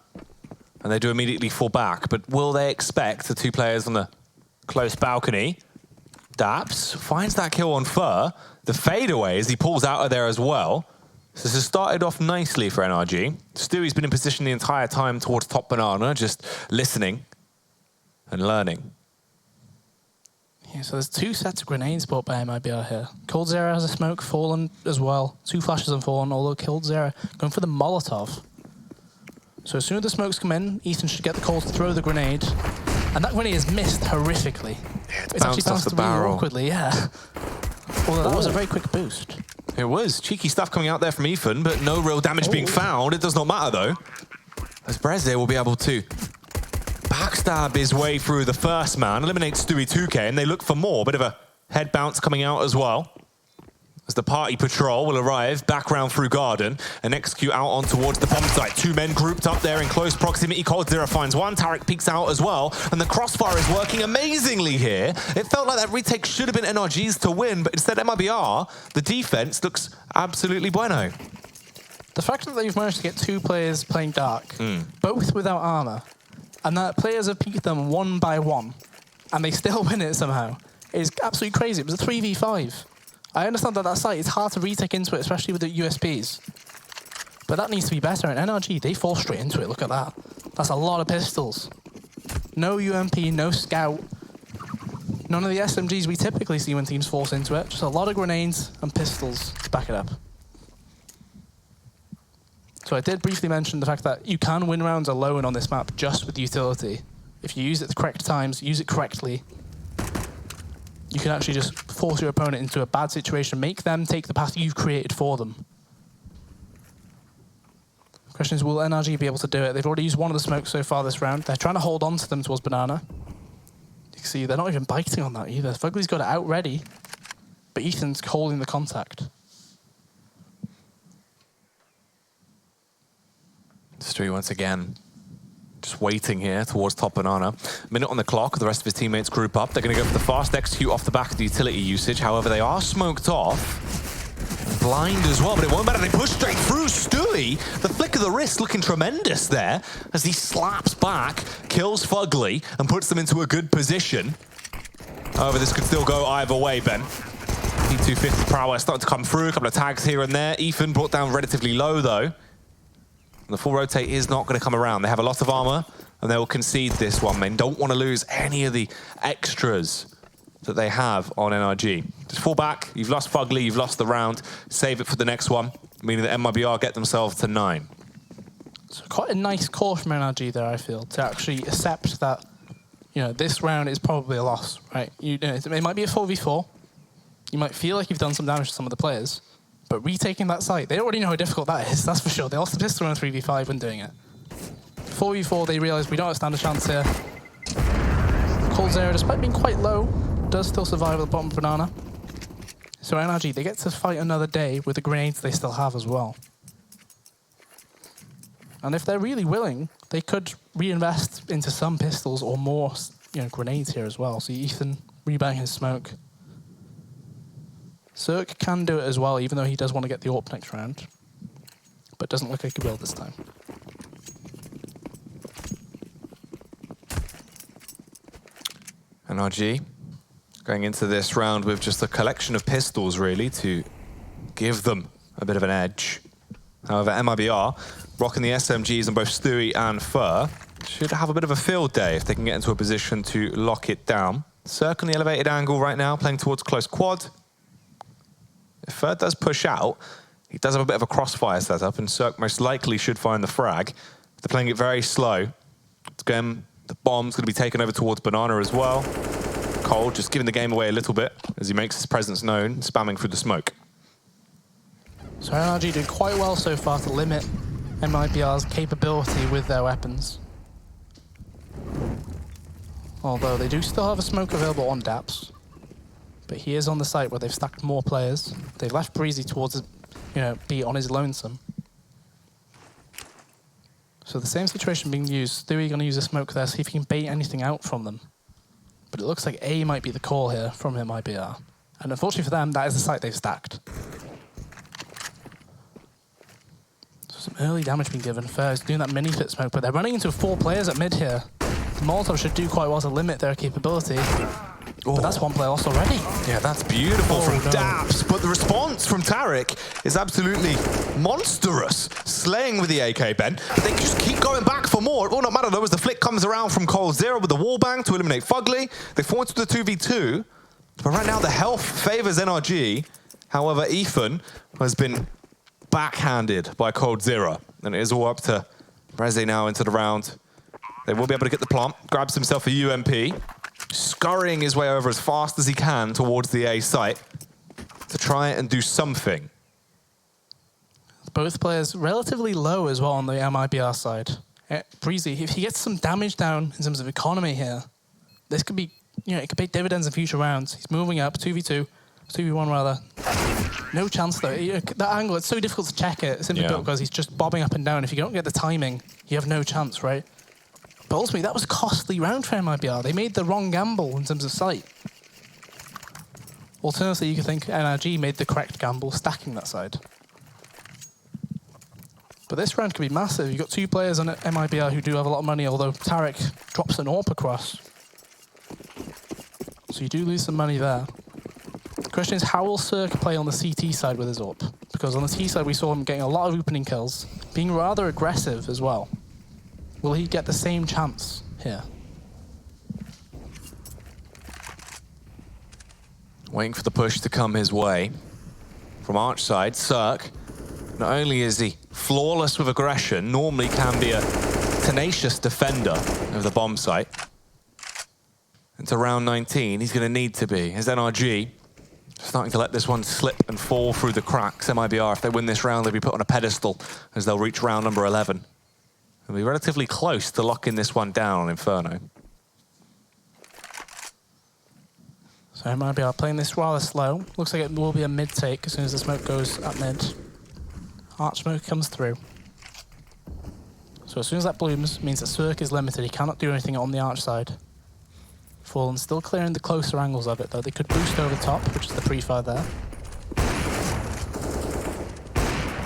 Speaker 1: And they do immediately fall back. But will they expect the 2 players on the close balcony? Daps finds that kill on Fur. The fadeaway as he pulls out of there as well. So this has started off nicely for NRG. Stewie's been in position the entire time towards top banana, just listening and learning.
Speaker 2: Yeah, so there's 2 sets of grenades bought by MIBR here. Cold Zero has a smoke, Fallen as well. 2 flashes on Fallen, although Cold Zero going for the Molotov. So as soon as the smokes come in, Ethan should get the call to throw the grenade. And that grenade is missed horrifically.
Speaker 1: Yeah, it's actually bounced off the barrel.
Speaker 2: Really awkwardly, yeah. Although that was a very quick boost.
Speaker 1: It was. Cheeky stuff coming out there from Ethan, but no real damage being found. It does not matter, though, as Breze will be able to backstab his way through the first man, eliminate Stewie 2K, and they look for more. Bit of a head bounce coming out as well. As the party patrol will arrive back round through Garden and execute out on towards the bomb site. 2 men grouped up there in close proximity. Cold Zero finds one. Tarek peeks out as well. And the crossfire is working amazingly here. It felt like that retake should have been NRG's to win, but instead MIBR, the defense looks absolutely bueno.
Speaker 2: The fact that they've managed to get 2 players playing Dark, both without armor, and that players have peeked them 1 by 1, and they still win it somehow, is absolutely crazy. It was a 3v5. I understand that site is hard to retake into it, especially with the USPs. But that needs to be better. And NRG, they fall straight into it. Look at that. That's a lot of pistols. No UMP, no scout. None of the SMGs we typically see when teams force into it. Just a lot of grenades and pistols to back it up. So I did briefly mention the fact that you can win rounds alone on this map just with utility. If you use it at the correct times, use it correctly, you can actually just force your opponent into a bad situation, make them take the path you've created for them. The question is, will NRG be able to do it? They've already used one of the smokes so far this round. They're trying to hold on to them towards Banana. You can see they're not even biting on that either. Fugly's got it out ready, but Ethan's holding the contact.
Speaker 1: Stewie once again just waiting here towards top banana. Minute on the clock, the rest of his teammates group up. They're going to go for the fast execute off the back of the utility usage. However, they are smoked off. Blind as well, but it won't matter. They push straight through. Stewie, the flick of the wrist looking tremendous there as he slaps back, kills Fugly, and puts them into a good position. However, this could still go either way, Ben. P250 prowess starting to come through. A couple of tags here and there. Ethan brought down relatively low, though. The full rotate is not going to come around. They have a lot of armor, and they will concede this one. They don't want to lose any of the extras that they have on NRG. Just fall back. You've lost Fugly. You've lost the round. Save it for the next one, meaning that MIBR get themselves to 9.
Speaker 2: So quite a nice call from NRG there, I feel, to actually accept that, you know, this round is probably a loss, right? You know, it might be a 4v4. You might feel like you've done some damage to some of the players. But retaking that site, they already know how difficult that is, that's for sure. They lost the pistol in a 3v5 when doing it. 4v4, they realised we don't stand a chance here. Cold Zero, despite being quite low, does still survive at the bottom of Banana. So NRG, they get to fight another day with the grenades they still have as well. And if they're really willing, they could reinvest into some pistols or more, you know, grenades here as well. So Ethan rebuying his smoke. Cirque can do it as well, even though he does want to get the AWP next round. But doesn't look like he will this time.
Speaker 1: NRG going into this round with just a collection of pistols, really, to give them a bit of an edge. However, MIBR, rocking the SMGs on both Stewie and Fur, should have a bit of a field day if they can get into a position to lock it down. Circ on the elevated angle right now, playing towards close quad. If Fur does push out, he does have a bit of a crossfire setup, and Circ most likely should find the frag. They're playing it very slow. Again, the bomb's going to be taken over towards Banana as well. Cole just giving the game away a little bit as he makes his presence known, spamming through the smoke.
Speaker 2: So NRG doing quite well so far to limit MIBR's capability with their weapons. Although they do still have a smoke available on Daps. But he is on the site where they've stacked more players. They've left Breezy towards, be on his lonesome. So the same situation being used. Stewie going to use a smoke there, see if he can bait anything out from them. But it looks like A might be the call here from MIBR. And unfortunately for them, that is the site they've stacked. So some early damage being given. First, doing that mini fit smoke, but they're running into 4 players at mid here. The Molotov should do quite well to limit their capability. But that's one player lost already.
Speaker 1: Yeah, that's beautiful from Daps, but the response from Tarek is absolutely monstrous. Slaying with the AK, Ben. But they just keep going back for more. It will not matter though as the flick comes around from Cole Zero with the wallbang to eliminate Fugly. They fall into the 2v2. But right now the health favors NRG. However, Ethan has been backhanded by Cole Zero. And it is all up to Reze now into the round. They will be able to get the plant. Grabs himself a UMP. Scurrying his way over as fast as he can towards the A site to try and do something.
Speaker 2: Both players relatively low as well on the MIBR side. Breezy, if he gets some damage down in terms of economy here, this could be, it could pay dividends in future rounds. He's moving up, 2v2, 2v1 rather. No chance though. That angle, it's so difficult to check it simply because he's just bobbing up and down. If you don't get the timing, you have no chance, right? But ultimately, that was a costly round for MIBR. They made the wrong gamble in terms of sight. Alternatively, you could think NRG made the correct gamble, stacking that side. But this round could be massive. You've got 2 players on MIBR who do have a lot of money, although Tarek drops an AWP across. So you do lose some money there. The question is, how will Circ play on the CT side with his AWP? Because on the T side, we saw him getting a lot of opening kills, being rather aggressive as well. Will he get the same chance here?
Speaker 1: Waiting for the push to come his way. From Arch side, Circ, not only is he flawless with aggression, normally can be a tenacious defender of the bomb site. Into round 19, he's going to need to be. As NRG starting to let this one slip and fall through the cracks. MIBR, if they win this round, they'll be put on a pedestal as they'll reach round number 11. They'll be relatively close to locking this one down on Inferno.
Speaker 2: So MIBR playing this rather slow. Looks like it will be a mid take as soon as the smoke goes at mid. Arch smoke comes through. So as soon as that blooms, it means that Circ is limited. He cannot do anything on the Arch side. Fallen still clearing the closer angles of it though. They could boost over the top, which is the pre-fire there.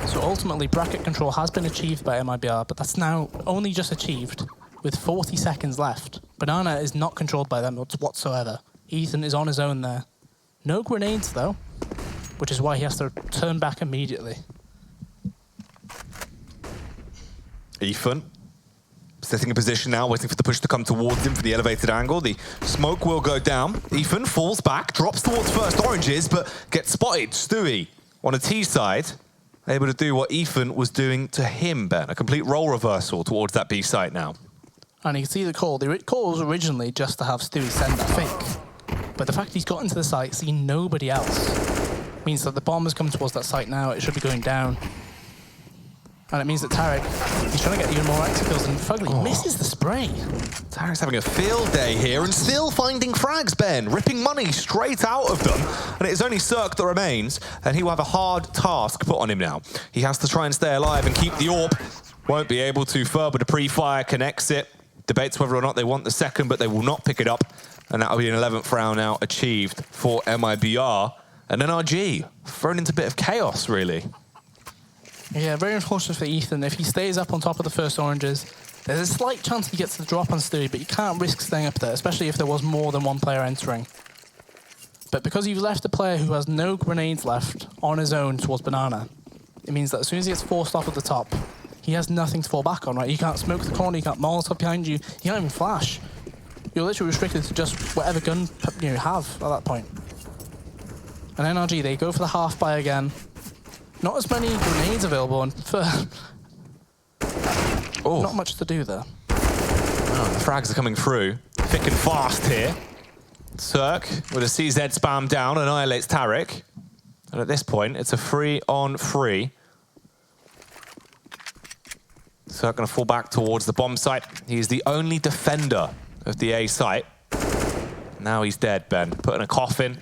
Speaker 2: So ultimately, bracket control has been achieved by MIBR, but that's now only just achieved with 40 seconds left. Banana is not controlled by them whatsoever. Ethan is on his own there. No grenades though, which is why he has to turn back immediately.
Speaker 1: Ethan, setting a position now, waiting for the push to come towards him for the elevated angle. The smoke will go down. Ethan falls back, drops towards first oranges, but gets spotted. Stewie on a T side, able to do what Ethan was doing to him, Ben. A complete role reversal towards that B site now.
Speaker 2: And you can see the call. The call was originally just to have Stewie send that fake. But the fact he's got into the site, seen nobody else, means that the bomb has come towards that site now. It should be going down. And it means that Tarek, he's trying to get even more active kills, and Fugly misses the spray.
Speaker 1: Tarek's having a field day here and still finding frags, Ben. Ripping money straight out of them. And it is only Circ that remains, and he will have a hard task put on him now. He has to try and stay alive and keep the AWP. Won't be able to further the pre-fire, connects it. Debates whether or not they want the second, but they will not pick it up. And that'll be an 11th round now achieved for MIBR. And NRG, thrown into a bit of chaos, really.
Speaker 2: Yeah, very unfortunate for Ethan. If he stays up on top of the first oranges, there's a slight chance he gets the drop on Stewie, but you can't risk staying up there, especially if there was more than one player entering. But because you've left a player who has no grenades left on his own towards Banana, it means that as soon as he gets forced off at the top, he has nothing to fall back on, right? You can't smoke the corner, you can't Molotov behind you, you can't even flash. You're literally restricted to just whatever gun you have at that point. And NRG, they go for the half buy again. Not as many grenades available, and for not much to do there.
Speaker 1: Oh, the frags are coming through, thick and fast here. Cirque with a CZ spam down, annihilates Tarek. And at this point, it's a 3-on-3. Cirque going to fall back towards the bomb site. He's the only defender of the A site. Now he's dead, Ben. Put in a coffin.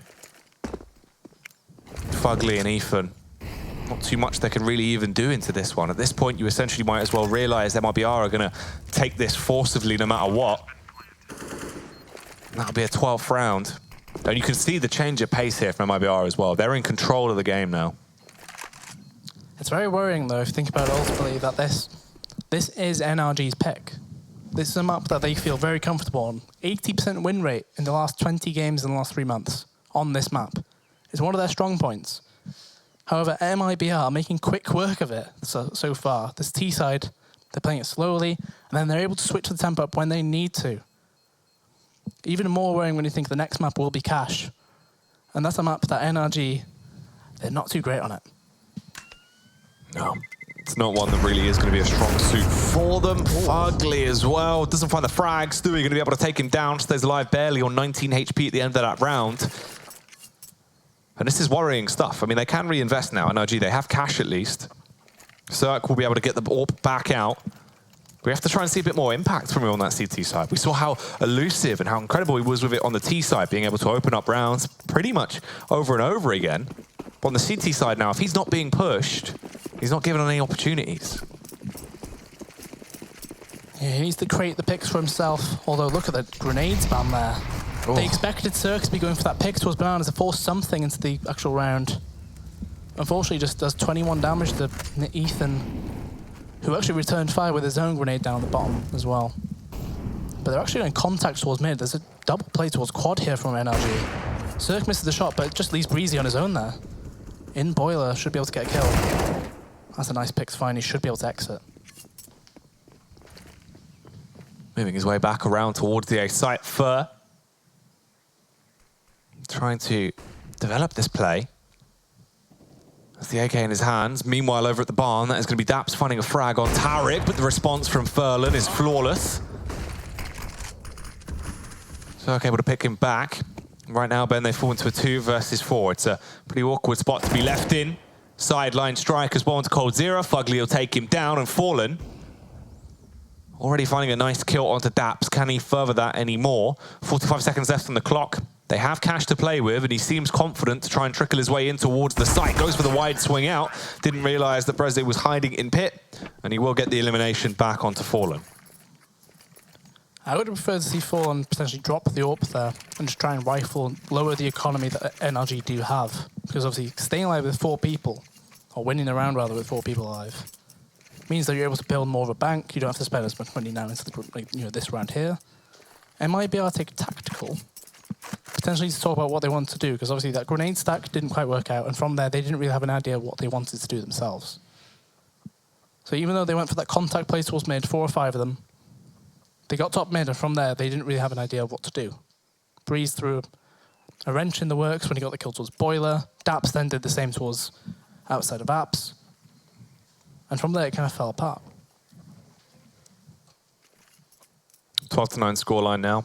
Speaker 1: Fugly and Ethan. Not too much they can really even do into this one. At this point, you essentially might as well realize MIBR are going to take this forcibly no matter what. That'll be a 12th round. And you can see the change of pace here from MIBR as well. They're in control of the game now.
Speaker 2: It's very worrying, though, if you think about it ultimately, that this is NRG's pick. This is a map that they feel very comfortable on. 80% win rate in the last 20 games in the last 3 months on this map. It's one of their strong points. However, MIBR are making quick work of it so far. This T side, they're playing it slowly, and then they're able to switch the tempo up when they need to. Even more worrying when you think the next map will be Cash. And that's a map that NRG, they're not too great on it.
Speaker 1: No, it's not one that really is going to be a strong suit for them. Ugly as well. Doesn't find the frags. Stewie going to be able to take him down. Stays alive barely on 19 HP at the end of that round. And this is worrying stuff. I mean, they can reinvest now. NRG, they have cash at least. Cirque will be able to get the AWP back out. We have to try and see a bit more impact from him on that CT side. We saw how elusive and how incredible he was with it on the T side, being able to open up rounds pretty much over and over again. But on the CT side now, if he's not being pushed, he's not given any opportunities.
Speaker 2: Yeah, he needs to create the picks for himself. Although, look at the grenade spam there. Oh. They expected Cirque to be going for that pick towards Bananas to force something into the actual round. Unfortunately, just does 21 damage to Ethan, who actually returned fire with his own grenade down the bottom as well. But they're actually in contact towards mid. There's a double play towards quad here from NRG. Cirque misses the shot, but it just leaves Breezy on his own there. In Boiler, should be able to get a kill. That's a nice pick to find. He should be able to exit.
Speaker 1: Moving his way back around towards the A site. Fur trying to develop this play. That's the AK in his hands. Meanwhile, over at the barn, that is going to be Daps finding a frag on Tarek, but the response from Furlan is flawless. Cirque able to pick him back. Right now, Ben, they fall into a 2 versus 4. It's a pretty awkward spot to be left in. Sideline strike as well into Cold Zero. Fugly will take him down, and Fallen already finding a nice kill onto Daps. Can he further that anymore? 45 seconds left on the clock. They have cash to play with, and he seems confident to try and trickle his way in towards the site. Goes for the wide swing out. Didn't realize that Breze was hiding in pit, and he will get the elimination back onto Fallen.
Speaker 2: I would prefer to see Fallen potentially drop the AWP there and just try and rifle and lower the economy that NRG do have. Because obviously staying alive with 4 people, or winning the round rather with 4 people alive, means that you're able to build more of a bank. You don't have to spend as much money now into the, this round here. MIBR take tactical, potentially to talk about what they want to do, because obviously that grenade stack didn't quite work out, and from there they didn't really have an idea of what they wanted to do themselves. So even though they went for that contact play towards mid, 4 or 5 of them, they got top mid, and from there they didn't really have an idea of what to do. Breeze threw a wrench in the works when he got the kill towards Boiler. Daps then did the same towards outside of Apps. And from there it kind of fell apart.
Speaker 1: 12-9 scoreline now.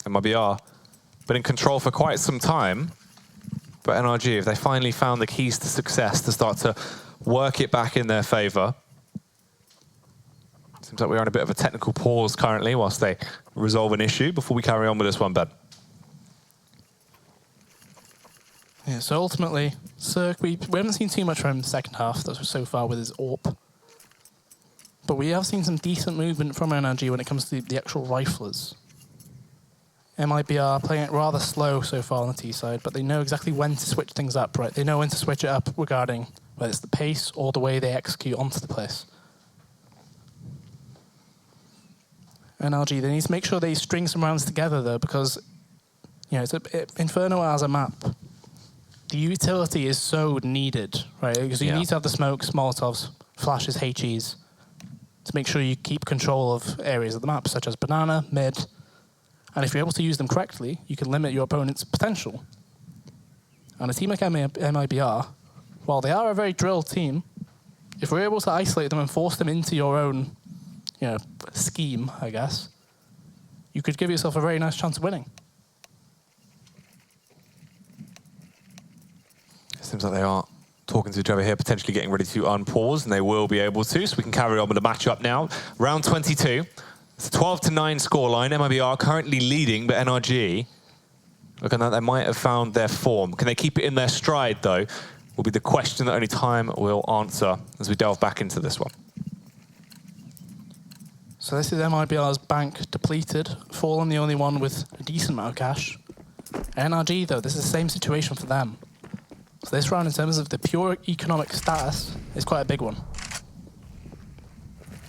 Speaker 1: MIBR been in control for quite some time. But NRG, if they finally found the keys to success to start to work it back in their favor. Seems like we're on a bit of a technical pause currently whilst they resolve an issue before we carry on with this one, Ben.
Speaker 2: Yeah, so ultimately, Cirque, we haven't seen too much from him in the second half so far with his AWP. But we have seen some decent movement from NRG when it comes to the actual riflers. MIBR playing it rather slow so far on the T side, but they know exactly when to switch things up, right? They know when to switch it up regarding whether it's the pace or the way they execute onto the place. NRG, they need to make sure they string some rounds together though, because Inferno as a map the utility is so needed, right? Because you need to have the smokes, Molotovs, flashes, HEs to make sure you keep control of areas of the map, such as banana, mid. And if you're able to use them correctly, you can limit your opponent's potential. And a team like MIBR, while they are a very drilled team, if we're able to isolate them and force them into your own, scheme, I guess, you could give yourself a very nice chance of winning.
Speaker 1: It seems like they are talking to each other here, potentially getting ready to unpause, and they will be able to, so we can carry on with the matchup now. Round 22. It's a 12-9 scoreline. MIBR currently leading, but NRG, looking like they might have found their form. Can they keep it in their stride, though, will be the question that only time will answer as we delve back into this one.
Speaker 2: So this is MIBR's bank depleted, Fallen the only one with a decent amount of cash. NRG, though, this is the same situation for them. So this round, in terms of the pure economic status, is quite a big one.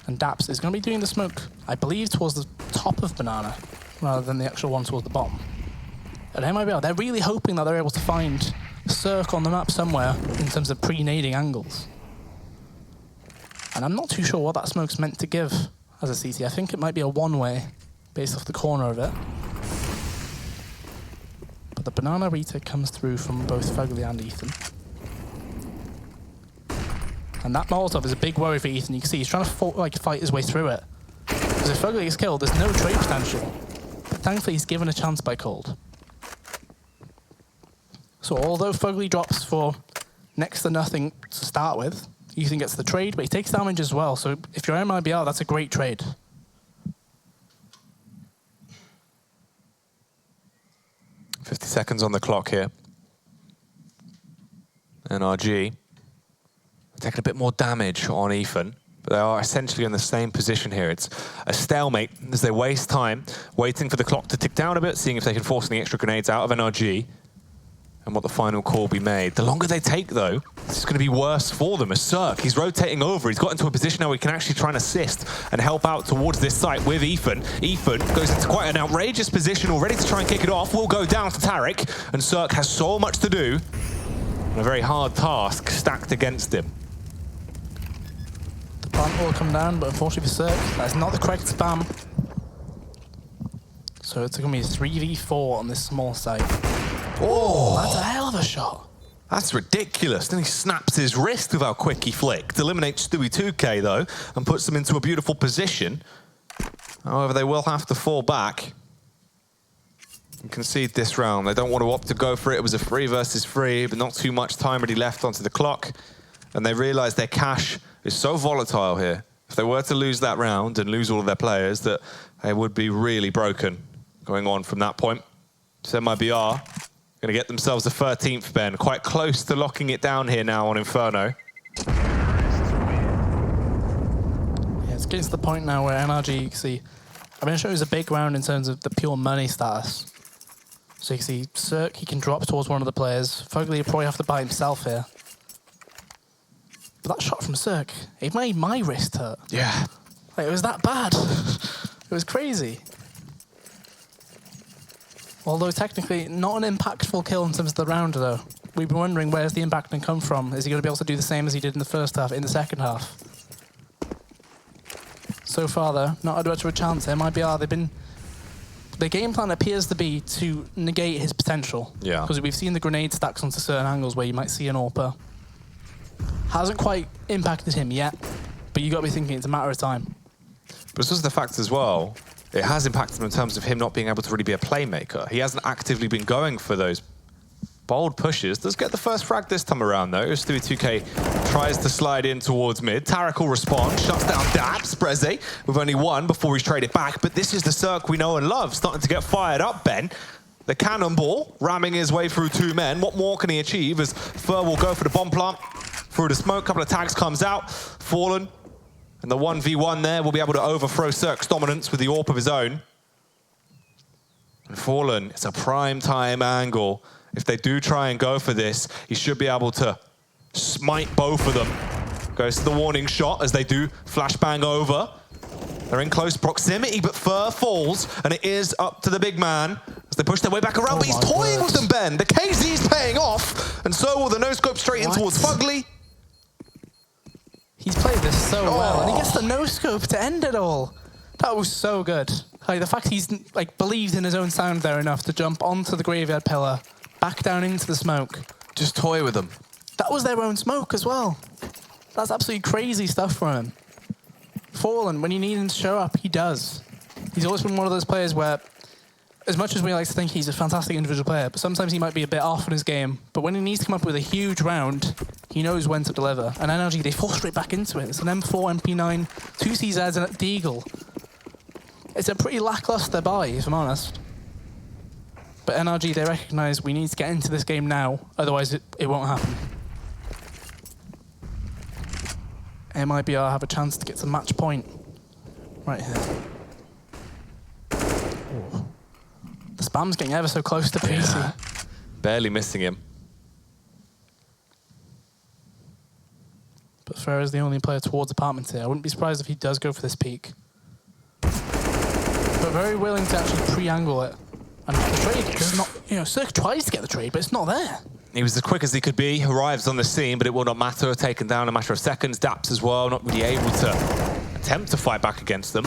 Speaker 2: And Daps is going to be doing the smoke, I believe, towards the top of Banana, rather than the actual one towards the bottom. At MIBR, they're really hoping that they're able to find Cirque on the map somewhere in terms of pre-nading angles. And I'm not too sure what that smoke's meant to give as a CT. I think it might be a one-way based off the corner of it. But the banana retake comes through from both Fugly and Ethan. And that Molotov is a big worry for Ethan. You can see he's trying to fight his way through it. Because if Fugly is killed, there's no trade potential. But thankfully, he's given a chance by Cold. So although Fugly drops for next to nothing to start with, Ethan gets the trade, but he takes damage as well. So if you're MIBR, that's a great trade.
Speaker 1: .50 seconds on the clock here. NRG taking a bit more damage on Ethan, but they are essentially in the same position here. It's a stalemate as they waste time waiting for the clock to tick down a bit, seeing if they can force any extra grenades out of NRG and what the final call be made. The longer they take, though, it's going to be worse for them. As Cirque, he's rotating over. He's got into a position now where he can actually try and assist and help out towards this site with Ethan. Ethan goes into quite an outrageous position already to try and kick it off. Will go down to Tarek, and Cirque has so much to do. And a very hard task stacked against him.
Speaker 2: The plant will come down, but unfortunately for Cirque, that's not the correct spam. So it's going to be a 3v4 on this small site.
Speaker 1: Oh,
Speaker 2: that's a hell of a shot.
Speaker 1: That's ridiculous. Then he snaps his wrist with how quick he flicked. Eliminates Stewie 2K, though, and puts them into a beautiful position. However, they will have to fall back and concede this round. They don't want to opt to go for it. It was a 3 versus 3, but not too much time already left onto the clock. And they realize their cash is so volatile here. If they were to lose that round and lose all of their players, that they would be really broken going on from that point. So MIBR going to get themselves a 13th, Ben. Quite close to locking it down here now on Inferno.
Speaker 2: Yeah, it's getting to the point now where NRG, you can see, I'm going to show you a big round in terms of the pure money status. So you can see Cirque, he can drop towards one of the players. Fugly will probably have to buy himself here. But that shot from Cirque, it made my wrist hurt.
Speaker 1: Yeah.
Speaker 2: Like, it was that bad. It was crazy. Although technically not an impactful kill in terms of the round, though. We've been wondering where's the impact going to come from. Is he going to be able to do the same as he did in the first half, in the second half? So far, though, not had much of a chance. MIBR, their game plan appears to be to negate his potential.
Speaker 1: Yeah.
Speaker 2: Because we've seen the grenade stacks onto certain angles where you might see an AWPer. Hasn't quite impacted him yet, but you got to be thinking it's a matter of time.
Speaker 1: But it's also the fact as well, it has impacted him in terms of him not being able to really be a playmaker. He hasn't actively been going for those bold pushes. Does get the first frag this time around, though. Stewie 2K tries to slide in towards mid. Tarek will respond, shuts down Daps, Breze, with only one before he's traded back. But this is the Cirque we know and love, starting to get fired up, Ben. The cannonball ramming his way through 2 men. What more can he achieve as Fur will go for the bomb plant through the smoke. Couple of tags comes out. Fallen. And the 1v1 there will be able to overthrow Cirque's dominance with the AWP of his own. And Fallen, it's a prime time angle. If they do try and go for this, he should be able to smite both of them. Goes to the warning shot as they do flashbang over. They're in close proximity, but Fur falls, and it is up to the big man as They push their way back around, but he's toying with them, Ben. The KZ's paying off, and so will the no-scope straight in towards Fugly.
Speaker 2: He's played this so well, and he gets the no-scope to end it all. That was so good. Like, the fact he's like believed in his own sound there enough to jump onto the graveyard pillar, back down into the smoke.
Speaker 1: Just toy with them.
Speaker 2: That was their own smoke as well. That's absolutely crazy stuff from him. Fallen, when you need him to show up, he does. He's always been one of those players where, as much as we like to think he's a fantastic individual player, but sometimes he might be a bit off in his game. But when he needs to come up with a huge round, he knows when to deliver. And NRG, they fall straight back into it. It's an M4, MP9, 2 CZs, and a Deagle. It's a pretty lackluster buy, if I'm honest. But NRG, they recognize we need to get into this game now, otherwise it won't happen. MIBR have a chance to get to match point right here. Ooh. The spam's getting ever so close to PC.
Speaker 1: Yeah. Barely missing him.
Speaker 2: But Fer is the only player towards apartments here. I wouldn't be surprised if he does go for this peak. But very willing to actually pre-angle it. And the trade does not, Cirque tries to get the trade, but it's not there.
Speaker 1: He was as quick as he could be, arrives on the scene, but it will not matter. Taken down in a matter of seconds. Daps as well, not really able to attempt to fight back against them.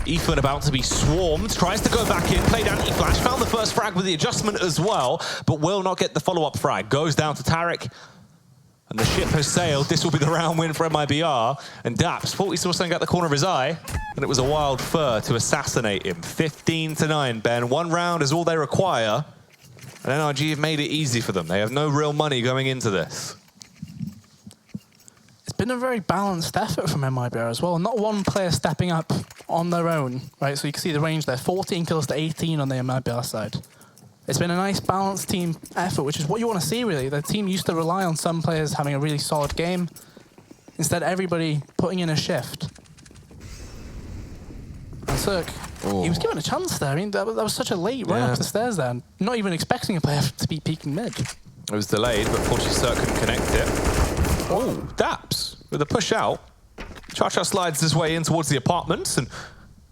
Speaker 1: Ethan about to be swarmed, tries to go back in, played anti-flash, found the first frag with the adjustment as well, but will not get the follow-up frag. Goes down to Tarek, and the ship has sailed. This will be the round win for MIBR, and Daps thought he saw something out the corner of his eye, and it was a wild Fer to assassinate him. 15-9, Ben. One round is all they require, and NRG have made it easy for them. They have no real money going into this.
Speaker 2: It's been a very balanced effort from MIBR as well. Not one player stepping up on their own, right? So you can see the range there, 14 kills to 18 on the MIBR side. It's been a nice balanced team effort, which is what you want to see, really. The team used to rely on some players having a really solid game. Instead, everybody putting in a shift. And Cirque, he was given a chance there. I mean, that was such a late run up the stairs there. Not even expecting a player to be peeking mid.
Speaker 1: It was delayed, but fortunately Cirque couldn't connect it. Oh, Daps with a push out. Cha-Cha slides his way in towards the apartments and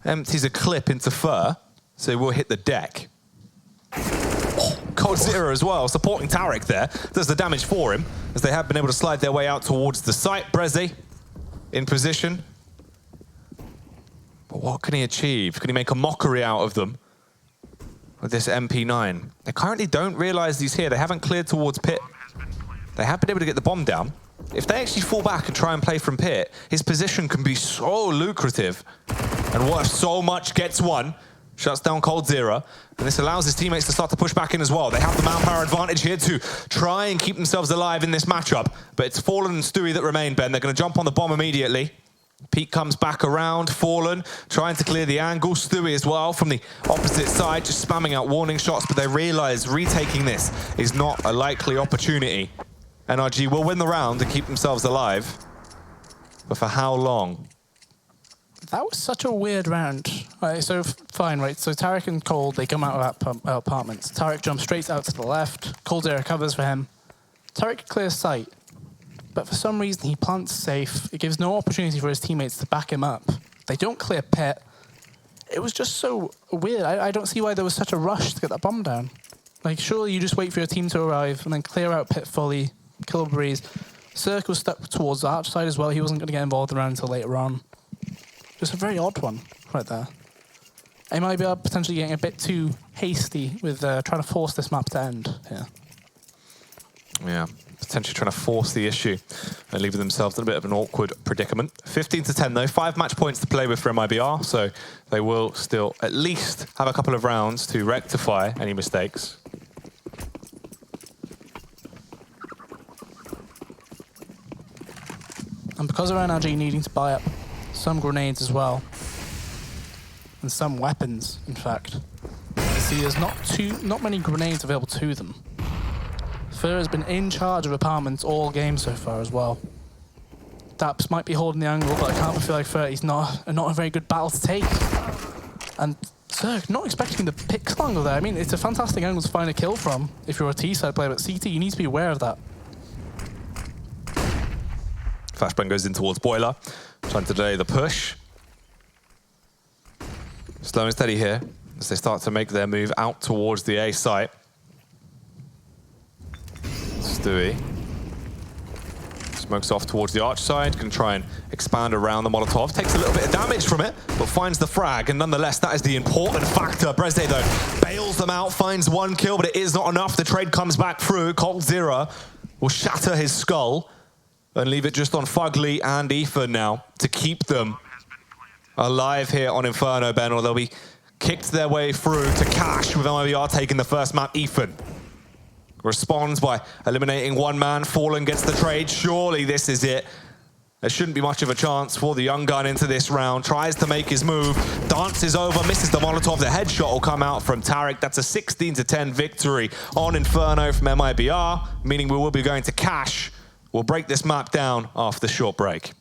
Speaker 1: empties a clip into Fer, so he will hit the deck. Cold Zero as well, supporting Tarek there. Does the damage for him, as they have been able to slide their way out towards the site. Breze in position. But what can he achieve? Can he make a mockery out of them with this MP9? They currently don't realize he's here. They haven't cleared towards pit. They have been able to get the bomb down. If they actually fall back and try and play from pit, his position can be so lucrative. And what if so much gets one? Shuts down Cold Zero, and this allows his teammates to start to push back in as well. They have the manpower advantage here to try and keep themselves alive in this matchup, but it's Fallen and Stewie that remain, Ben. They're going to jump on the bomb immediately. Pete comes back around, Fallen, trying to clear the angle. Stewie as well from the opposite side, just spamming out warning shots, but they realize retaking this is not a likely opportunity. NRG will win the round and keep themselves alive, but for how long?
Speaker 2: That was such a weird round. Right, so fine, right? So Tarek and Cold, they come out of apartments. Tarek jumps straight out to the left. Cold Air covers for him. Tarek clears sight, but for some reason he plants safe. It gives no opportunity for his teammates to back him up. They don't clear pit. It was just so weird. I don't see why there was such a rush to get that bomb down. Like, surely you just wait for your team to arrive and then clear out pit fully, kill a breeze. Cirque was stuck towards the arch side as well. He wasn't going to get involved around until later on. Just a very odd one right there. MIBR potentially getting a bit too hasty with trying to force this map to end here.
Speaker 1: Yeah, potentially trying to force the issue and leaving themselves in a bit of an awkward predicament. 15-10 though, 5 match points to play with for MIBR, so they will still at least have a couple of rounds to rectify any mistakes.
Speaker 2: And because of NRG needing to buy up some grenades as well, and some weapons, in fact, you see there's not many grenades available to them. Fer has been in charge of apartments all game so far as well. Daps might be holding the angle, but I can't feel like Fer, he's not a very good battle to take. And Zerg, not expecting the pixel angle there. I mean, it's a fantastic angle to find a kill from if you're a T-side player, but CT, you need to be aware of that.
Speaker 1: Flashbang goes in towards Boiler, trying to delay the push. Slow and steady here. as they start to make their move out towards the A site. Stewie smokes off towards the arch side, can try and expand around the Molotov. Takes a little bit of damage from it, but finds the frag, and nonetheless, that is the important factor. Brezde, though, bails them out, finds 1 kill, but it is not enough. The trade comes back through. Cold Zero will shatter his skull and leave it just on Fugly and Ethan now to keep them alive here on Inferno, Ben, or they'll be kicked their way through to Cash with MIBR taking the first map. Ethan responds by eliminating 1 man. Fallen gets the trade. Surely this is it. There shouldn't be much of a chance for the young gun into this round. Tries to make his move. Dances over, misses the Molotov. The headshot will come out from Tarek. That's a 16-10 victory on Inferno from MIBR, meaning we will be going to Cash. We'll break this map down after the short break.